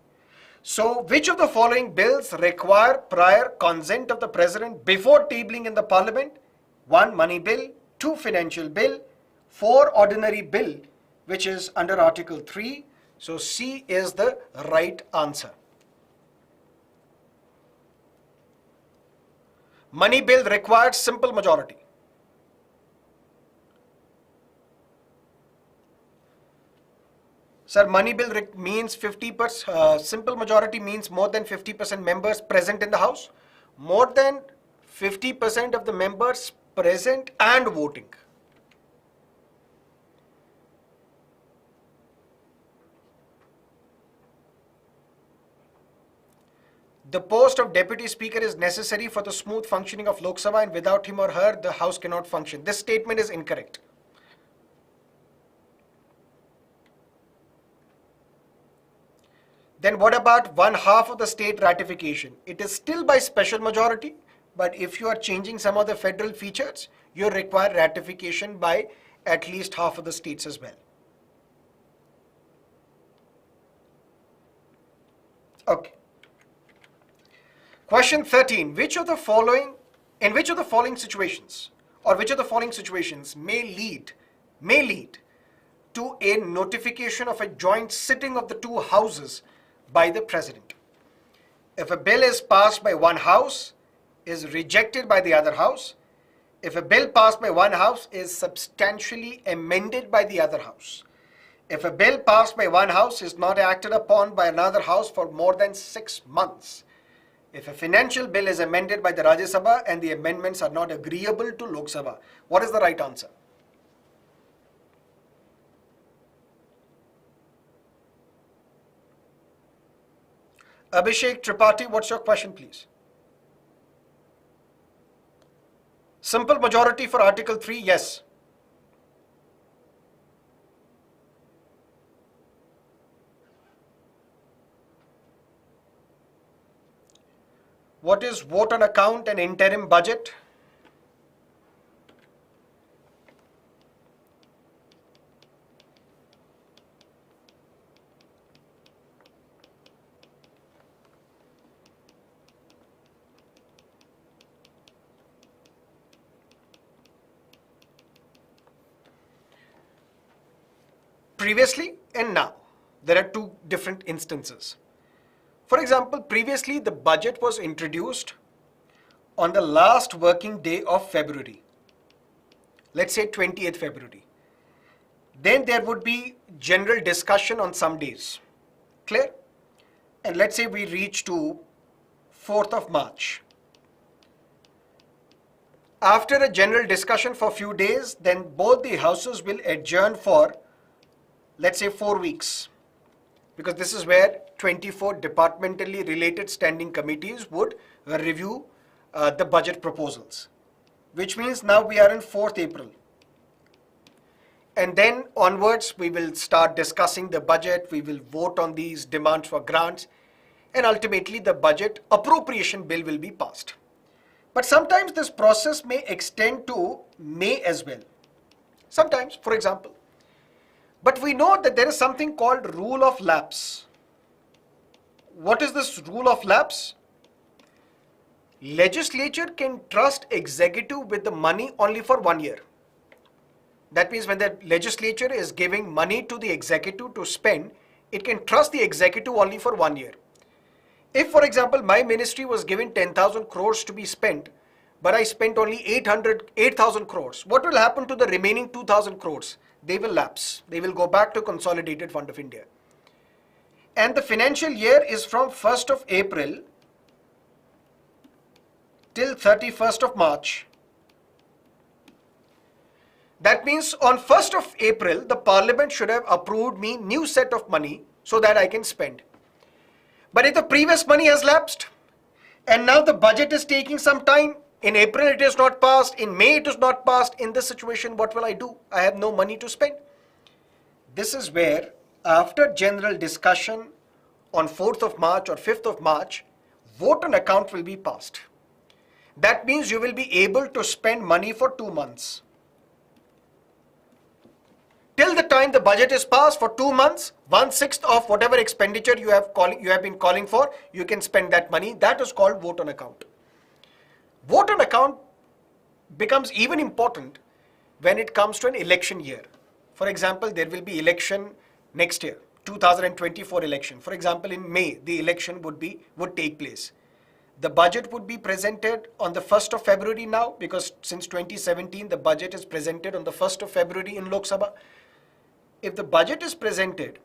So, which of the following bills require prior consent of the President before tabling in the Parliament? 1. Money bill, 2. Financial bill, 4. Ordinary bill, which is under Article 3. So, C is the right answer. Money bill requires simple majority. Sir, money bill means 50%, simple majority means more than 50% members present in the House. More than 50% of the members present and voting. The post of Deputy Speaker is necessary for the smooth functioning of Lok Sabha, and without him or her, the House cannot function. This statement is incorrect. Then what about 1/2 of the state ratification? It is still by special majority, but if you are changing some of the federal features, you require ratification by at least half of the states as well. Okay. Question 13. In which of the following situations may lead to a notification of a joint sitting of the two houses by the President. If a bill is passed by one house, is rejected by the other house, if a bill passed by one house is substantially amended by the other house, if a bill passed by one house is not acted upon by another house for more than 6 months, if a financial bill is amended by the Rajya Sabha and the amendments are not agreeable to Lok Sabha, what is the right answer? Abhishek Tripathi, what's your question, please? Simple majority for Article 3, yes. What is vote on account and interim budget? Previously and now, there are two different instances. For example, previously the budget was introduced on the last working day of February. Let's say 20th February. Then there would be general discussion on some days. Clear? And let's say we reach to 4th of March. After a general discussion for a few days, then both the houses will adjourn for, let's say, 4 weeks. Because this is where 24 departmentally related standing committees would review the budget proposals, which means now we are in 4th April. And then onwards, we will start discussing the budget, we will vote on these demands for grants, and ultimately the budget appropriation bill will be passed. But sometimes this process may extend to May as well. Sometimes, for example. But we know that there is something called rule of lapse. What is this rule of lapse? Legislature can trust executive with the money only for 1 year. That means when the legislature is giving money to the executive to spend, it can trust the executive only for 1 year. If, for example, my ministry was given 10,000 crores to be spent, but I spent only 8,000 crores, what will happen to the remaining 2,000 crores? They will lapse. They will go back to Consolidated Fund of India. And the financial year is from 1st of April till 31st of March. That means on 1st of April, the Parliament should have approved me new set of money so that I can spend. But if the previous money has lapsed and now the budget is taking some time, in April it is not passed, in May it is not passed, in this situation what will I do? I have no money to spend. This is where after general discussion on 4th of March or 5th of March, vote on account will be passed. That means you will be able to spend money for 2 months. Till the time the budget is passed for 2 months, 1/6 of whatever expenditure you have been calling for, you can spend that money. That is called vote on account. Vote on account becomes even important when it comes to an election year. For example, there will be election next year, 2024 election. For example, in May, the election would take place. The budget would be presented on the 1st of February now, because since 2017, the budget is presented on the 1st of February in Lok Sabha. If the budget is presented,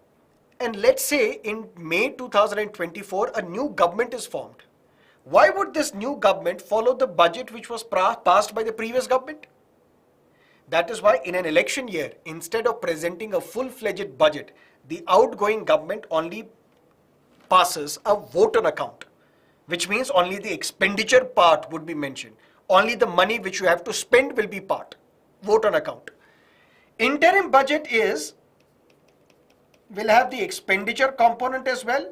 and let's say in May 2024, a new government is formed, why would this new government follow the budget which was passed by the previous government? That is why in an election year, instead of presenting a full-fledged budget, the outgoing government only passes a vote on account, which means only the expenditure part would be mentioned. Only the money which you have to spend will be part, vote on account. Interim budget will have the expenditure component as well,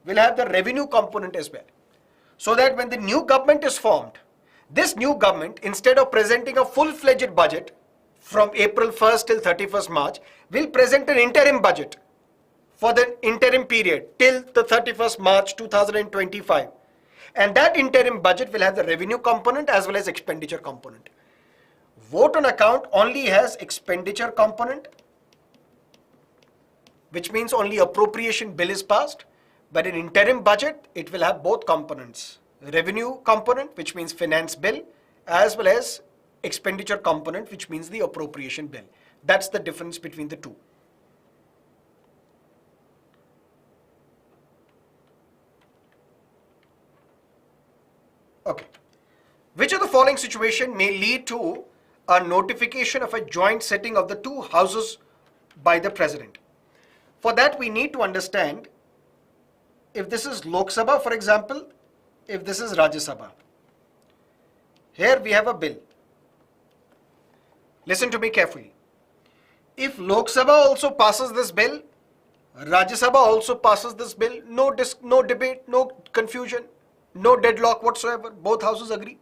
will have the revenue component as well. So that when the new government is formed, this new government, instead of presenting a full-fledged budget from April 1st till 31st March, will present an interim budget for the interim period till the 31st March 2025. And that interim budget will have the revenue component as well as expenditure component. vote on account only has expenditure component, which means only appropriation bill is passed. But in interim budget, it will have both components. Revenue component, which means finance bill, as well as expenditure component, which means the appropriation bill. That's the difference between the two. Okay. Which of the following situation may lead to a notification of a joint sitting of the two houses by the president? For that, we need to understand if this is Lok Sabha, for example, if this is Rajya Sabha. Here we have a bill. Listen to me carefully. If Lok Sabha also passes this bill, Rajya Sabha also passes this bill, no debate, no confusion, no deadlock whatsoever. Both houses agree.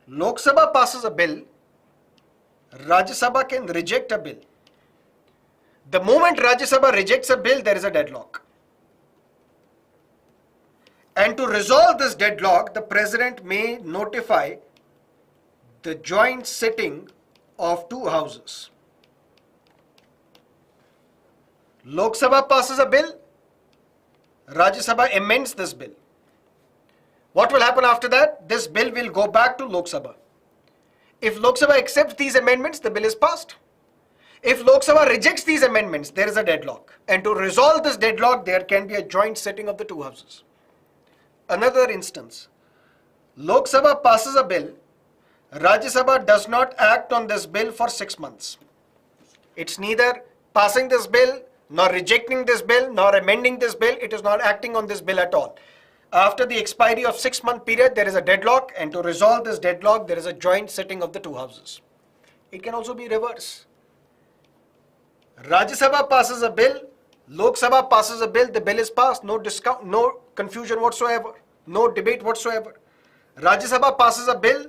Lok Sabha passes a bill, Rajya Sabha can reject a bill. The moment Rajya Sabha rejects a bill, there is a deadlock. And to resolve this deadlock, the president may notify the joint sitting of two houses. Lok Sabha passes a bill, Rajya Sabha amends this bill. What will happen after that? This bill will go back to Lok Sabha. If Lok Sabha accepts these amendments, the bill is passed. If Lok Sabha rejects these amendments, there is a deadlock. And to resolve this deadlock, there can be a joint sitting of the two houses. Another instance, Lok Sabha passes a bill, Rajya Sabha does not act on this bill for 6 months. It's neither passing this bill, nor rejecting this bill, nor amending this bill. It is not acting on this bill at all. After the expiry of 6-month period, there is a deadlock, and to resolve this deadlock, there is a joint sitting of the two houses. It can also be reverse. Rajya Sabha passes a bill, Lok Sabha passes a bill, the bill is passed, no discount, no confusion whatsoever, no debate whatsoever. Rajya Sabha passes a bill,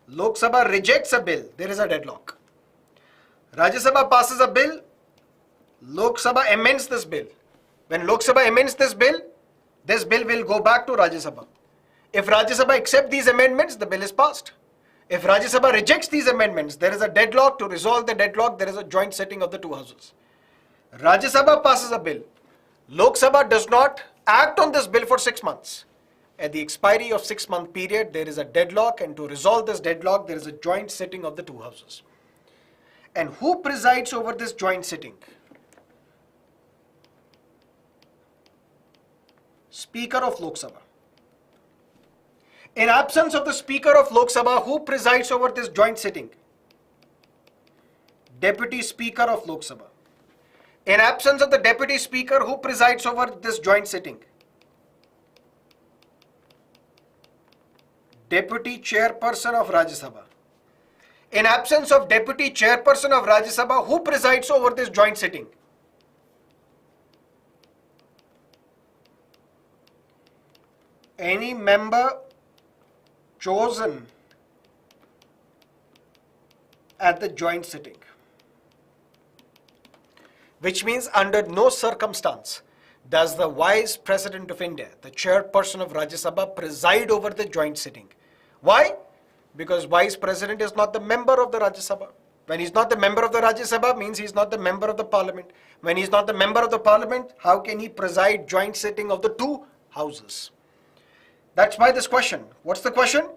Lok Sabha rejects a bill, there is a deadlock. Rajya Sabha passes a bill, Lok Sabha amends this bill. When Lok Sabha amends this bill will go back to Rajya Sabha. If Rajya Sabha accepts these amendments, the bill is passed. If Rajya Sabha rejects these amendments, there is a deadlock. To resolve the deadlock, there is a joint sitting of the two houses. Rajya Sabha passes a bill. Lok Sabha does not act on this bill for 6 months. At the expiry of 6-month period, there is a deadlock, and to resolve this deadlock, there is a joint sitting of the two houses. And who presides over this joint sitting? Speaker of Lok Sabha. In absence of the Speaker of Lok Sabha, who presides over this joint sitting? Deputy Speaker of Lok Sabha. In absence of the Deputy Speaker, who presides over this joint sitting? Deputy Chairperson of Rajya Sabha. In absence of Deputy Chairperson of Rajya Sabha, who presides over this joint sitting? Any member chosen at the joint sitting. Which means under no circumstance does the Vice President of India, the Chairperson of Rajya Sabha, preside over the joint sitting. Why? Because Vice President is not the member of the Rajya Sabha. When he's not the member of the Rajya Sabha, means he's not the member of the Parliament. When he's not the member of the Parliament, how can he preside joint sitting of the two houses? That's why this question. What's the question?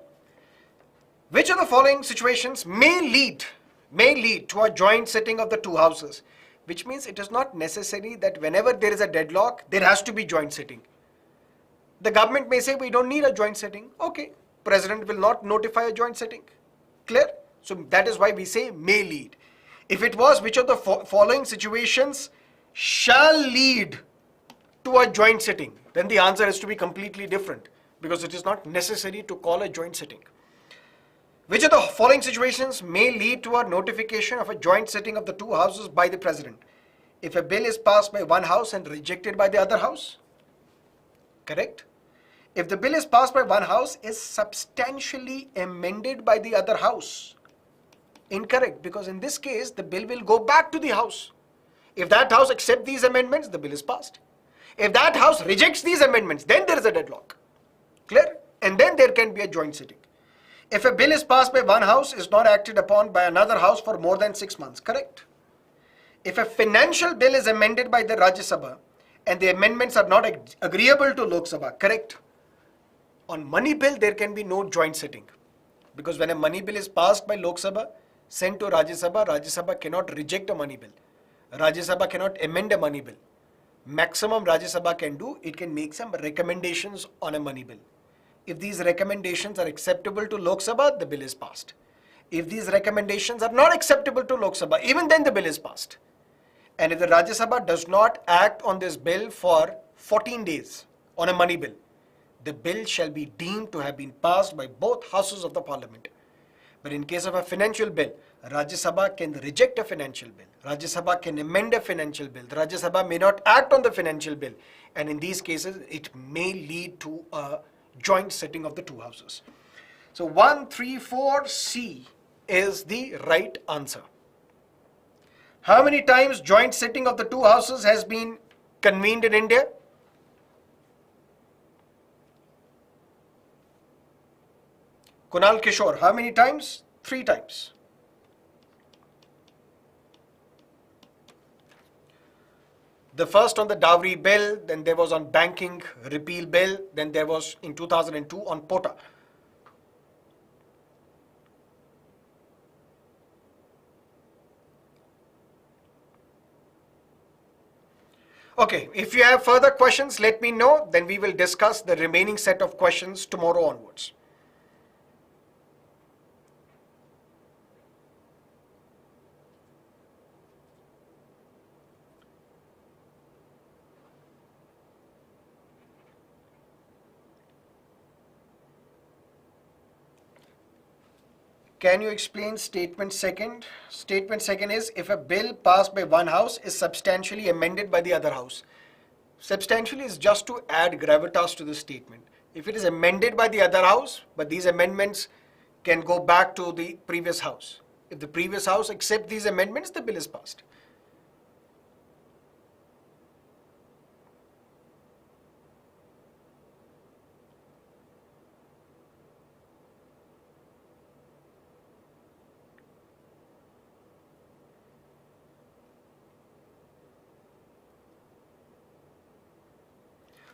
Which of the following situations may lead to a joint sitting of the two houses? Which means it is not necessary that whenever there is a deadlock, there has to be joint sitting. The government may say we don't need a joint sitting. Okay, President will not notify a joint sitting. Clear? So that is why we say may lead. If it was which of the following situations shall lead to a joint sitting, then the answer is to be completely different, because it is not necessary to call a joint sitting. Which of the following situations may lead to a notification of a joint sitting of the two houses by the President? If a bill is passed by one house and rejected by the other house? Correct? If the bill is passed by one house, is substantially amended by the other house? Incorrect, because in this case, the bill will go back to the house. If that house accepts these amendments, the bill is passed. If that house rejects these amendments, then there is a deadlock. Clear? And then there can be a joint sitting. If a bill is passed by one house, is not acted upon by another house for more than 6 months, correct? If a financial bill is amended by the Rajya Sabha and the amendments are not agreeable to Lok Sabha, correct? On money bill, there can be no joint sitting. Because when a money bill is passed by Lok Sabha, sent to Rajya Sabha cannot reject a money bill. Rajya Sabha cannot amend a money bill. Maximum Rajya Sabha can do, it can make some recommendations on a money bill. If these recommendations are acceptable to Lok Sabha, the bill is passed. If these recommendations are not acceptable to Lok Sabha, even then the bill is passed. And if the Rajya Sabha does not act on this bill for 14 days on a money bill, the bill shall be deemed to have been passed by both houses of the parliament. But in case of a financial bill, Rajya Sabha can reject a financial bill. Rajya Sabha can amend a financial bill. The Rajya Sabha may not act on the financial bill. And in these cases, it may lead to a joint sitting of the two houses. So 134C is the right answer. How many times joint sitting of the two houses has been convened in India? Kunal Kishore, how many times? 3 times. The first on the dowry bill, then there was on banking repeal bill, then there was in 2002 on POTA. Okay, if you have further questions, let me know, then we will discuss the remaining set of questions tomorrow onwards. Can you explain statement second? Statement second is if a bill passed by one house is substantially amended by the other house. Substantially is just to add gravitas to the statement. If it is amended by the other house, but these amendments can go back to the previous house. If the previous house accepts these amendments, the bill is passed.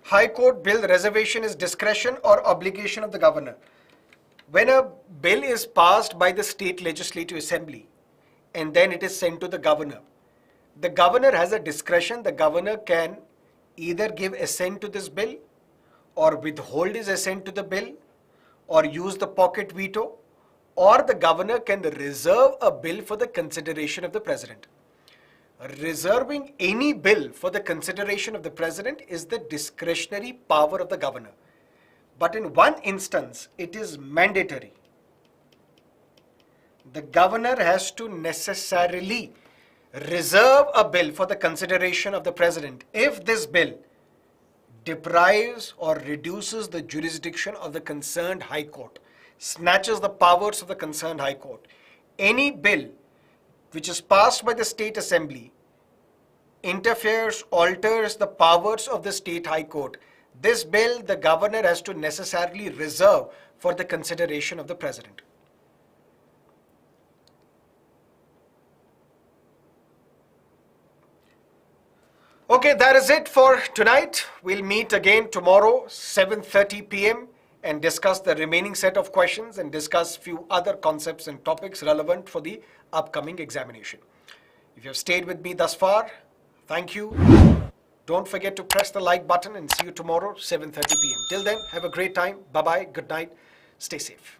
High Court bill reservation is discretion or obligation of the governor. When a bill is passed by the state legislative assembly and then it is sent to the governor has a discretion. The governor can either give assent to this bill or withhold his assent to the bill or use the pocket veto, or the governor can reserve a bill for the consideration of the president. Reserving any bill for the consideration of the president is the discretionary power of the governor. But in one instance, it is mandatory. The governor has to necessarily reserve a bill for the consideration of the president if this bill deprives or reduces the jurisdiction of the concerned high court, snatches the powers of the concerned high court. Any bill which is passed by the state assembly interferes, alters the powers of the state high court. This bill, the governor has to necessarily reserve for the consideration of the president. Okay, that is it for tonight. We'll meet again tomorrow, 7:30 p.m. and discuss the remaining set of questions and discuss few other concepts and topics relevant for the upcoming examination. If you have stayed with me thus far, thank you. Don't forget to press the like button and see you tomorrow, 7:30 p.m. Till then, have a great time. Bye-bye. Good night. Stay safe.